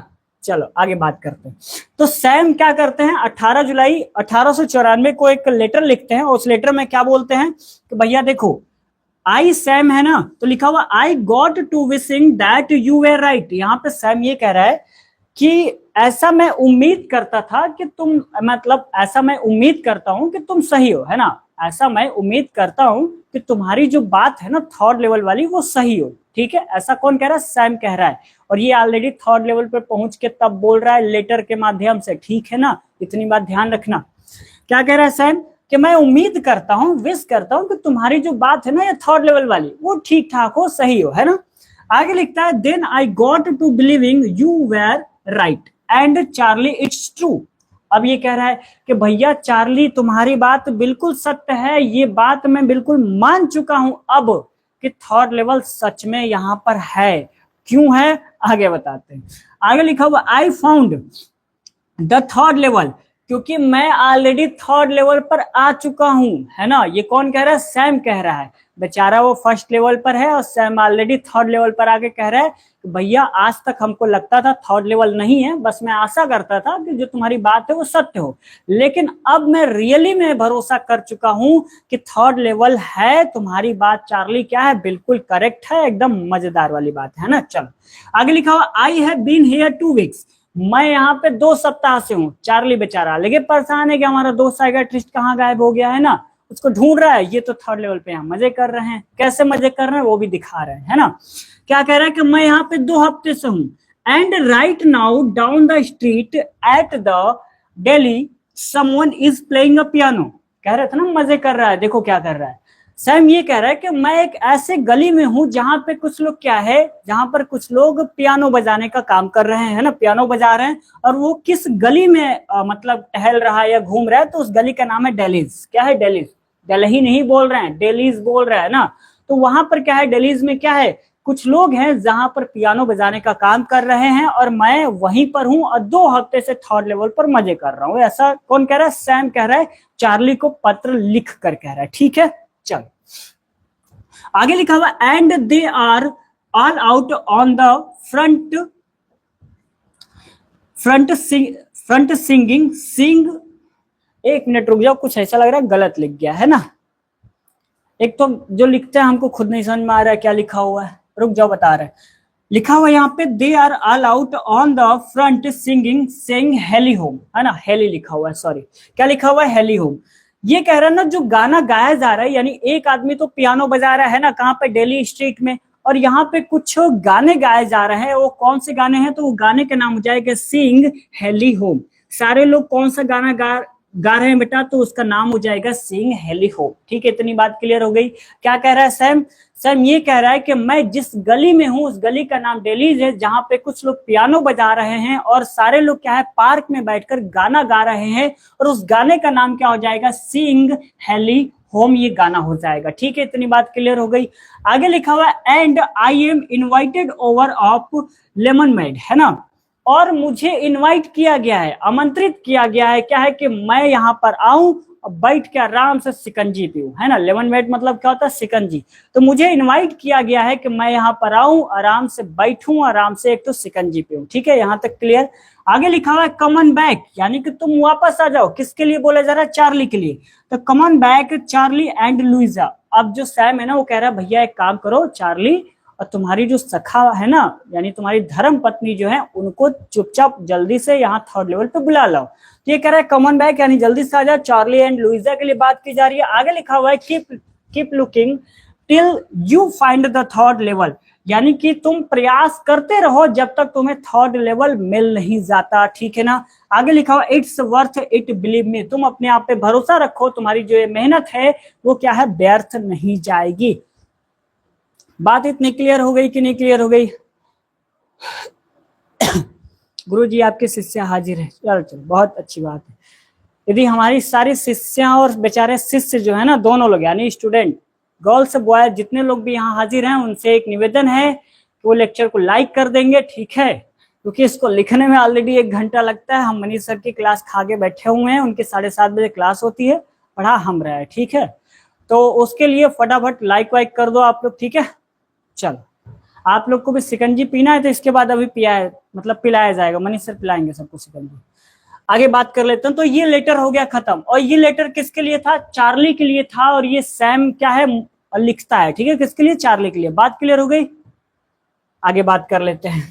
चलो आगे बात करते हैं। तो सैम क्या करते हैं, 18 जुलाई 1894 को एक लेटर लिखते हैं, और उस लेटर में क्या बोलते हैं कि भैया देखो, आई सैम है ना, तो लिखा हुआ I got to wishing that you were right. यहाँ पे सैम ये कह रहा है कि ऐसा मैं उम्मीद करता था कि तुम, मतलब ऐसा मैं उम्मीद करता हूं कि तुम सही हो, है ना, ऐसा मैं उम्मीद करता हूं कि तुम्हारी जो बात है ना 3rd लेवल वाली वो सही हो। ठीक है, ऐसा कौन कह रहा है, सैम कह रहा है, और ये ऑलरेडी 3rd लेवल पे पहुंच के तब बोल रहा है लेटर के माध्यम से। ठीक है ना, इतनी बात ध्यान रखना। क्या कह रहा है सैम कि मैं उम्मीद करता हूं, विश करता हूं कि तुम्हारी जो बात है ना ये 3rd लेवल वाली वो ठीक ठाक हो, सही हो, है ना। आगे लिखता है then I got to believing you were right and Charlie it's true. अब ये कह रहा है कि भैया चार्ली तुम्हारी बात बिल्कुल सत्य है, ये बात मैं बिल्कुल मान चुका हूं अब कि 3rd लेवल सच में यहां पर है। क्यों है, आगे बताते हैं। आगे लिखा हुआ I found the 3rd level, क्योंकि मैं ऑलरेडी 3rd लेवल पर आ चुका हूं, है ना। ये कौन कह रहा है, सैम कह रहा है। बेचारा वो 1st लेवल पर है और सैम ऑलरेडी 3rd लेवल पर आके कह रहा है कि भैया आज तक हमको लगता था 3rd लेवल नहीं है, बस मैं आशा करता था कि जो तुम्हारी बात है वो सत्य हो, लेकिन अब मैं रियली में भरोसा कर चुका हूं कि 3rd लेवल है। तुम्हारी बात चार्ली क्या है, बिल्कुल करेक्ट है, एकदम मजेदार वाली बात है ना। चलो आगे लिखा हुआ I have been here 2 weeks, मैं यहाँ पे 2 सप्ताह से हूँ। चार्ली बेचारा लेकिन परेशान है कि हमारा दोस्त साइकियाट्रिस्ट कहाँ गायब हो गया है ना, उसको ढूंढ रहा है। ये तो 3rd लेवल पे यहाँ मजे कर रहे हैं, कैसे मजे कर रहे हैं वो भी दिखा रहे हैं, है ना। क्या कह रहा है कि मैं यहाँ पे 2 हफ्ते से हूँ, and right now down the street at the daily someone is playing a piano. कह रहे थे ना मजे कर रहा है, देखो क्या कर रहा है। सैम ये कह रहा है कि मैं एक ऐसे गली में हूं जहां पे कुछ लोग क्या है, जहां पर कुछ लोग पियानो बजाने का काम कर रहे हैं ना, पियानो बजा रहे हैं। और वो किस गली में मतलब टहल रहा है या घूम रहा है, तो उस गली का नाम है डेलीज। क्या है, डेलीज, दिल्ली नहीं बोल रहे हैं, डेलीज बोल रहा है ना। तो वहां पर क्या है, डेलीज में क्या है, कुछ लोग हैं जहां पर पियानो बजाने का काम कर रहे हैं, और मैं वहीं पर हूं और 2 हफ्ते से 3rd लेवल पर मजे कर रहा हूं। ऐसा कौन कह रहा है, सैम कह रहा है, चार्ली को पत्र लिख कर कह रहा है। ठीक है, चल आगे लिखा हुआ and they are all out on the front singing sing. एक मिनट रुक जाओ, कुछ ऐसा लग रहा है गलत लिख गया है ना। एक तो जो लिखते हैं हमको खुद नहीं समझ में आ रहा है क्या लिखा हुआ है, रुक जाओ बता रहे हैं। लिखा हुआ यहाँ पे they are all out on the front singing saying Haley home, है ना, हेली लिखा हुआ है, सॉरी क्या लिखा हुआ है, हेली होम। ये कह रहा है ना जो गाना गाया जा रहा है, यानी एक आदमी तो पियानो बजा रहा है ना, कहाँ पे, डेली स्ट्रीट में, और यहाँ पे कुछ गाने गाए जा रहे हैं। वो कौन से गाने हैं, तो वो गाने के नाम हो जाएगा सिंग हेली होम। सारे लोग कौन सा गाना गा रहे हैं बेटा, तो उसका नाम हो जाएगा सिंग हेली होप। ठीक है, इतनी बात क्लियर हो गई। क्या कह रहा है सैम? सैम ये कह रहा है कि मैं जिस गली में हूँ उस गली का नाम डेलीज है, जहां पे कुछ लोग पियानो बजा रहे हैं और सारे लोग क्या है पार्क में बैठकर गाना गा रहे हैं, और उस गाने का नाम क्या हो जाएगा? सिंग हेली होम, ये गाना हो जाएगा। ठीक है, इतनी बात क्लियर हो गई। आगे लिखा हुआ है and I am invited over of lemon made, है ना, और मुझे इनवाइट किया गया है, आमंत्रित किया गया है, क्या है कि मैं यहाँ पर आऊं और बैठ के आराम से सिकंजी पीऊं, है ना। लेमन मेड मतलब क्या होता है? सिकंजी। तो मुझे इनवाइट किया गया है कि मैं यहाँ पर आऊं, आराम से बैठूं, आराम से एक तो सिकंजी पीऊं। ठीक है, यहाँ तक क्लियर। आगे लिखा हुआ है कमन बैक, यानी कि तुम वापस आ जाओ। किसके लिए बोला जा रहा है? चार्ली के लिए। तो कमन बैक चार्ली एंड लुइजा। अब जो सैम है ना वो कह रहा है भैया एक काम करो चार्ली, और तुम्हारी जो सखा है ना, यानी तुम्हारी धर्म पत्नी जो है, उनको चुपचाप जल्दी से यहाँ थर्ड लेवल पे बुला लाओ। तो ये कह रहा है कमन बैक, यानी जल्दी से आ जाओ। चार्ली एंड लुइजा के लिए बात की जा रही है। आगे लिखा हुआ है keep looking till you find the third level, यानी कि तुम प्रयास करते रहो जब तक तुम्हें थर्ड लेवल मिल नहीं जाता। ठीक है ना। आगे लिखा हुआ it's worth it believe me, तुम अपने आप पे भरोसा रखो, तुम्हारी जो ये मेहनत है वो क्या है? व्यर्थ नहीं जाएगी। बात इतनी क्लियर हो गई कि नहीं क्लियर हो गई? गुरुजी आपके शिष्य हाजिर है। चलो चलो, बहुत अच्छी बात है। यदि हमारी सारी शिष्या और बेचारे शिष्य जो है ना, दोनों लोग यानी स्टूडेंट, गर्ल्स बॉय, जितने लोग भी यहाँ हाजिर हैं, उनसे एक निवेदन है कि वो लेक्चर को लाइक कर देंगे। ठीक है, क्योंकि इसको लिखने में ऑलरेडी 1 घंटा लगता है। हम मनीष सर की क्लास खा के बैठे हुए हैं, उनकी 7:30 बजे क्लास होती है, पढ़ा हम रहे हैं। ठीक है, तो उसके लिए फटाफट लाइक वाइक कर दो आप लोग। ठीक है, चलो आप लोग को भी सिकंजी पीना है तो इसके बाद अभी पिलाया जाएगा, मनीष सर पिलाएंगे सबको सिकंजी। आगे बात कर लेते हैं। तो ये लेटर हो गया खत्म, और ये लेटर किसके लिए था? चार्ली के लिए था। और ये सैम क्या है? लिखता है। ठीक है, किसके लिए? चार्ली के लिए। बात क्लियर हो गई? आगे बात कर लेते हैं।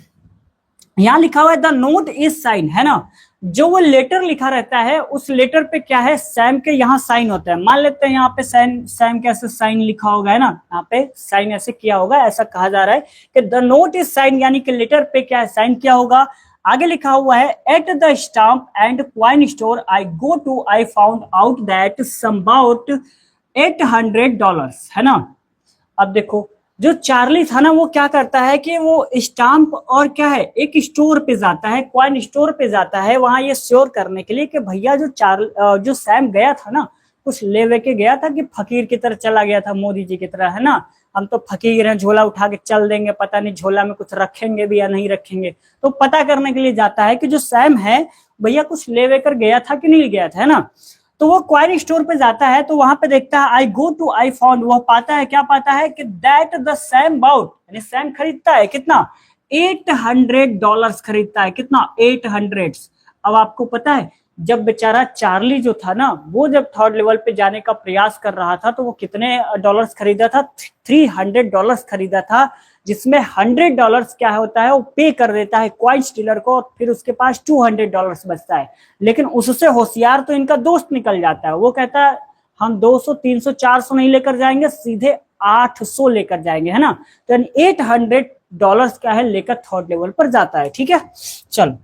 यहाँ लिखा हुआ है द नोट इज साइन, है ना। जो वो लेटर लिखा रहता है उस लेटर पे क्या है? सैम के यहाँ साइन होता है। मान लेते हैं यहाँ पे सैम कैसे साइन लिखा होगा, है ना, यहाँ पे साइन ऐसे किया होगा, ऐसा कहा जा रहा है कि द नोट इज साइन, यानी कि लेटर पे क्या है? साइन किया होगा। आगे लिखा हुआ है at the stamp and coin store I go to I found out that some about $800, है ना। अब देखो जो चार्ली था ना वो क्या करता है कि वो स्टाम्प और क्या है एक स्टोर पे जाता है, क्वाइन स्टोर पे जाता है, वहां ये श्योर करने के लिए कि भैया जो सैम गया था ना, कुछ ले वे के गया था कि फकीर की तरह चला गया था, मोदी जी की तरह, है ना। हम तो फकीर हैं, झोला उठा के चल देंगे, पता नहीं झोला में कुछ रखेंगे भी या नहीं रखेंगे। तो पता करने के लिए जाता है कि जो सैम है भैया कुछ ले वे कर गया था कि नहीं गया था, है ना। तो वो क्वाइन स्टोर पे जाता है, तो वहां पे देखता है आई गो टू आई फाउंड, वह पाता है, क्या पाता है कि दैट द सैम बाउट, यानी सैम खरीदता है कितना? $800 खरीदता है। कितना? 800। अब आपको पता है जब बेचारा चार्ली जो था ना, वो जब थर्ड लेवल पे जाने का प्रयास कर रहा था तो वो कितने डॉलर्स खरीदा था? $300 खरीदा था, जिसमें $100 क्या होता है वो पे कर देता है क्वाइन स्टीलर को, फिर उसके पास $200 बचता है। लेकिन उससे होशियार तो इनका दोस्त निकल जाता है, वो कहता है हम 200 300 400 नहीं लेकर जाएंगे, सीधे 800 लेकर जाएंगे, है ना। तो $800 क्या है लेकर थर्ड लेवल पर जाता है। ठीक है, चलो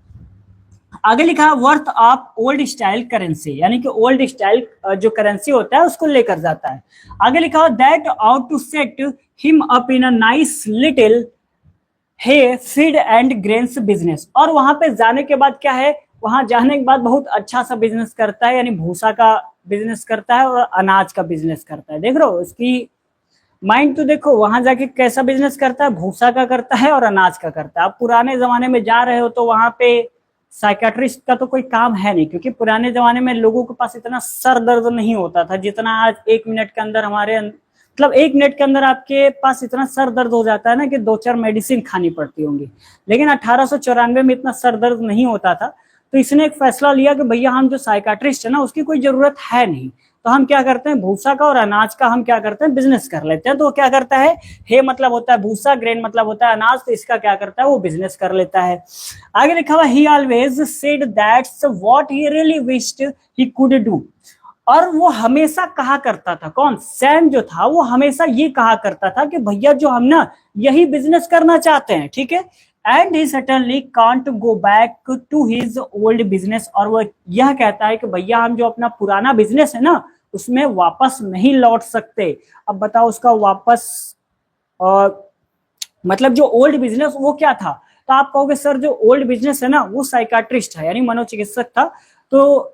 आगे लिखा है worth of old style currency, यानी कि ओल्ड स्टाइल जो करेंसी होता है उसको लेकर जाता है। आगे लिखा है that out to set him up in a nice little hay feed and grains business. और वहां पे जाने के बाद क्या है? वहां जाने के बाद बहुत अच्छा सा बिजनेस करता है, यानी भूसा का बिजनेस करता है और अनाज का बिजनेस करता है। देख लो इसकी माइंड तो देखो, वहां जाके कैसा बिजनेस करता है? भूसा का करता है और अनाज का करता है। अब पुराने जमाने में जा रहे हो तो वहां पे साइकेट्रिस्ट का तो कोई काम है नहीं, क्योंकि पुराने जमाने में लोगों के पास इतना सर दर्द नहीं होता था जितना आज 1 मिनट के अंदर मतलब 1 मिनट के अंदर आपके पास इतना सर दर्द हो जाता है ना कि 2-4 मेडिसिन खानी पड़ती होंगी। लेकिन 1894 में इतना सर दर्द नहीं होता था, तो इसने एक फैसला लिया कि भैया हम जो साइकेट्रिस्ट है ना उसकी कोई जरूरत है नहीं, तो हम क्या करते हैं भूसा का और अनाज का हम क्या करते हैं बिजनेस कर लेते हैं। तो वो क्या करता है, हे मतलब होता है भूसा, ग्रेन मतलब होता है अनाज, तो इसका क्या करता है वो बिजनेस कर लेता है। आगे लिखा हुआ ही always said that's what he really wished he could do. और वो हमेशा कहा करता था, कौन? सैम जो था वो हमेशा ये कहा करता था कि भैया जो हम ना यही बिजनेस करना चाहते हैं, ठीक है, and he suddenly can't go back to his old business, और वो यह कहता है कि भैया हम जो अपना पुराना बिजनेस है ना उसमें वापस नहीं लौट सकते। अब बताओ उसका वापस मतलब जो ओल्ड बिजनेस वो क्या था, तो आप कहोगे सर जो ओल्ड बिजनेस है ना वो साइकाट्रिस्ट है यानी मनोचिकित्सक था, तो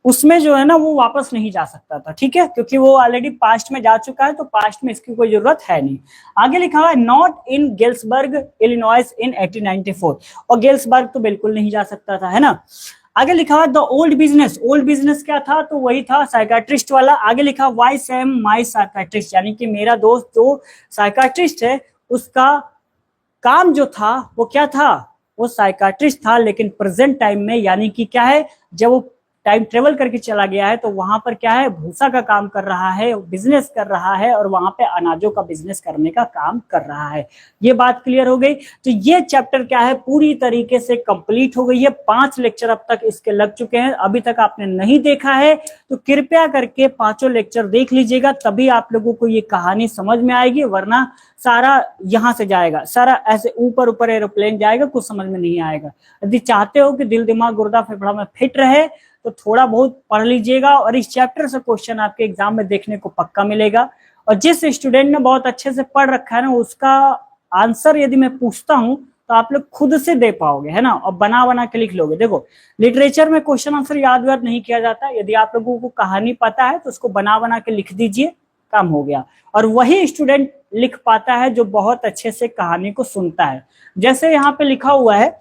उसमें जो है ना वो वापस नहीं जा सकता था, ठीक है, क्योंकि वो ऑलरेडी पास्ट में जा चुका है, तो पास्ट में इसकी कोई जरूरत है नहीं। आगे लिखा हुआ है नॉट इन गेल्सबर्ग इलिनॉइस इन 1894, और गेल्सबर्ग तो बिल्कुल नहीं जा सकता था, है ना। आगे लिखा हुआ the old business, old business क्या था, तो वही था साइकाट्रिस्ट वाला। आगे लिखा वाई सैम माई साइकाट्रिस्ट, यानी कि मेरा दोस्त जो साइकाट्रिस्ट है उसका काम जो था वो क्या था, वो साइकाट्रिस्ट था, लेकिन प्रेजेंट टाइम में यानी कि क्या है, जब वो टाइम ट्रेवल करके चला गया है तो वहां पर क्या है, भूसा का काम कर रहा है, बिजनेस कर रहा है, और वहां पे अनाजों का बिजनेस करने का काम कर रहा है। ये बात क्लियर हो गई। तो ये चैप्टर क्या है, पूरी तरीके से कंप्लीट हो गई है। 5 लेक्चर अब तक इसके लग चुके हैं। अभी तक आपने नहीं देखा है तो कृपया करके 5 लेक्चर देख लीजिएगा, तभी आप लोगों को ये कहानी समझ में आएगी, वरना सारा यहां से जाएगा, सारा ऐसे ऊपर ऊपर एरोप्लेन जाएगा, कुछ समझ में नहीं आएगा। यदि चाहते हो कि दिल दिमाग गुर्दा फेफड़ा में फिट रहे तो थोड़ा बहुत पढ़ लीजिएगा, और इस चैप्टर से क्वेश्चन आपके एग्जाम में देखने को पक्का मिलेगा। और जिस स्टूडेंट ने बहुत अच्छे से पढ़ रखा है ना उसका आंसर यदि मैं पूछता हूं तो आप लोग खुद से दे पाओगे, है ना, और बना बना के लिख लोगे। देखो लिटरेचर में क्वेश्चन आंसर याद वाद नहीं किया जाता, यदि आप लोगों को कहानी पता है तो उसको बना बना के लिख दीजिए, काम हो गया। और वही स्टूडेंट लिख पाता है जो बहुत अच्छे से कहानी को सुनता है। जैसे यहाँ पे लिखा हुआ है,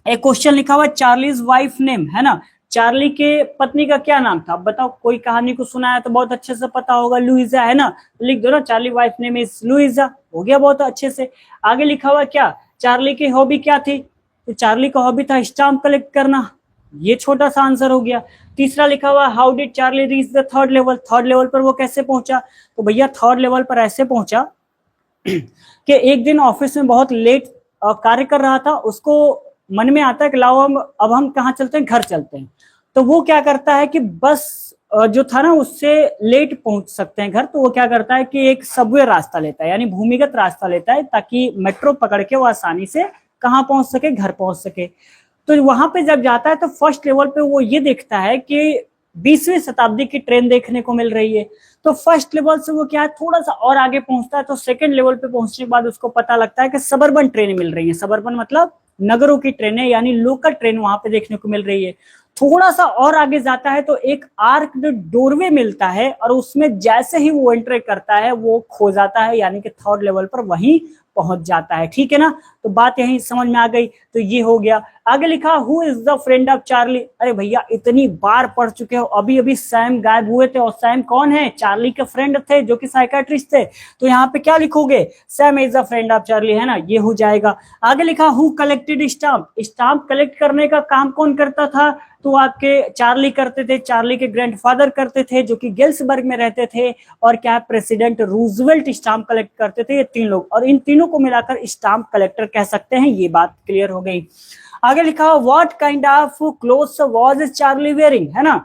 एक क्वेश्चन लिखा हुआ है चार्लीज वाइफ नेम, है ना, चार्ली के पत्नी का क्या नाम था। अब बताओ, कोई कहानी को सुना है तो बहुत अच्छे से पता होगा, लुइजा, है ना, तो लिख दो ना Charlie wife name is Luisa, हो गया बहुत अच्छे से। आगे लिखा हुआ क्या, चार्ली की हॉबी क्या थी, तो चार्ली का हॉबी था स्टाम्प कलेक्ट करना, ये छोटा सा आंसर हो गया। तीसरा लिखा हुआ how did Charlie reach the third level, third level पर वो कैसे पहुंचा, तो भैया थर्ड लेवल पर ऐसे पहुंचा कि एक दिन ऑफिस में बहुत लेट कार्य कर रहा था, उसको मन में आता है कि लाओ अब हम कहाँ चलते हैं, घर चलते हैं। तो वो क्या करता है कि बस जो था ना उससे लेट पहुंच सकते हैं घर, तो वो क्या करता है कि एक सबवे रास्ता लेता है, यानी भूमिगत रास्ता लेता है, ताकि मेट्रो पकड़ के वो आसानी से कहाँ पहुंच सके, घर पहुंच सके। तो वहां पे जब जाता है तो फर्स्ट लेवल पे वो ये देखता है कि 20वीं शताब्दी की ट्रेन देखने को मिल रही है। तो फर्स्ट लेवल से वो क्या है, थोड़ा सा और आगे पहुंचता है, तो सेकंड लेवल पे पहुंचने के बाद उसको पता लगता है कि सबर्बन ट्रेनें मिल रही है, सबर्बन मतलब नगरों की ट्रेनें, यानी लोकल ट्रेन वहां पे देखने को मिल रही है। थोड़ा सा और आगे जाता है तो एक आर्क्ड डोरवे मिलता है, और उसमें जैसे ही वो एंटर करता है वो खो जाता है, यानी कि थर्ड लेवल पर वहीं पहुंच जाता है, ठीक है ना। तो बात यही समझ में आ गई, तो ये हो गया। आगे लिखा who is the friend of Charlie, अरे भैया इतनी बार पढ़ चुके हो, अभी अभी सैम गायब हुए थे, और सैम कौन है, चार्ली के फ्रेंड थे जो कि साइकाट्रिस्ट थे, तो यहाँ पे क्या लिखोगे, Sam is the friend of Charlie, है ना, ये हो जाएगा। आगे लिखा who collected stamp, stamp collect करने का काम कौन करता था, तो आपके चार्ली करते थे, चार्ली के ग्रैंडफादर करते थे जो कि गेल्सबर्ग में रहते थे, और क्या प्रेसिडेंट रूजवेल्ट स्टाम्प कलेक्ट करते थे, ये 3 लोग, और इन तीनों को मिलाकर स्टाम्प कलेक्टर कह सकते हैं। ये बात क्लियर हो गई। आगे लिखा what kind of clothes was Charlie wearing, है ना,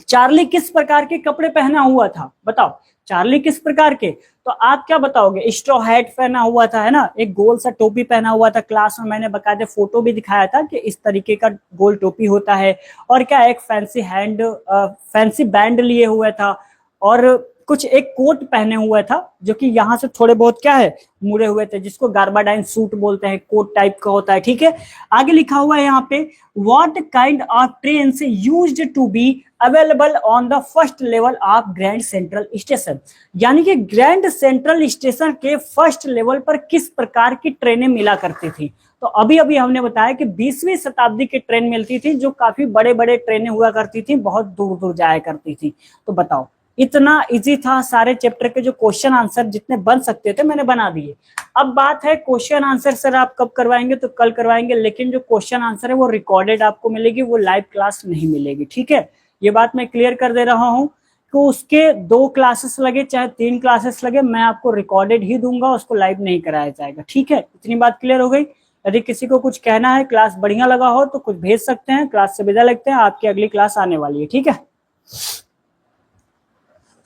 चार्ली किस प्रकार के कपड़े पहना हुआ था, बताओ चार्ली किस प्रकार के, तो आप क्या बताओगे, स्ट्रॉ हैट पहना हुआ था, है ना, एक गोल सा टोपी पहना हुआ था, क्लास में मैंने बकायदे फोटो भी दिखाया था कि इस तरीके का गोल टोपी होता है, और क्या एक फैंसी बैंड लिए हुआ था, और कुछ एक कोट पहने हुआ था जो कि यहाँ से थोड़े बहुत क्या है मुड़े हुए थे, जिसको गार्बाडाइन सूट बोलते हैं, कोट टाइप का होता है, ठीक है। आगे लिखा हुआ है यहाँ पे what kind of trains used to be available on the first level of grand central station, यानी कि ग्रैंड सेंट्रल स्टेशन के फर्स्ट लेवल पर किस प्रकार की ट्रेनें मिला करती थी। तो अभी अभी हमने बताया कि 20वीं शताब्दी की ट्रेन मिलती थी, जो काफी बड़े बड़े ट्रेनें हुआ करती थी, बहुत दूर दूर जाया करती थी। तो बताओ, इतना इजी था, सारे चैप्टर के जो क्वेश्चन आंसर जितने बन सकते थे मैंने बना दिए। अब बात है क्वेश्चन आंसर सर आप कब करवाएंगे, तो कल करवाएंगे, लेकिन जो क्वेश्चन आंसर है वो रिकॉर्डेड आपको मिलेगी, वो लाइव क्लास नहीं मिलेगी, ठीक है। ये बात मैं क्लियर कर दे रहा हूँ कि उसके 2 क्लासेस लगे चाहे 3 क्लासेस लगे, मैं आपको रिकॉर्डेड ही दूंगा, उसको लाइव नहीं कराया जाएगा, ठीक है। इतनी बात क्लियर हो गई। यदि किसी को कुछ कहना है, क्लास बढ़िया लगा हो तो कुछ भेज सकते हैं, क्लास से विदा लगते हैं, आपकी अगली क्लास आने वाली है, ठीक है।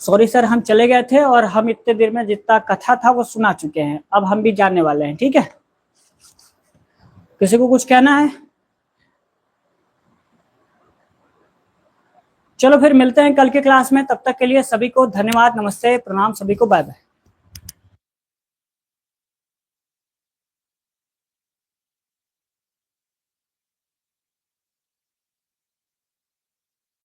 सॉरी सर, हम चले गए थे और हम इतने देर में जितना कथा था वो सुना चुके हैं, अब हम भी जानने वाले हैं, ठीक है। किसी को कुछ कहना है? चलो फिर मिलते हैं कल के क्लास में, तब तक के लिए सभी को धन्यवाद, नमस्ते, प्रणाम, सभी को बाय बाय।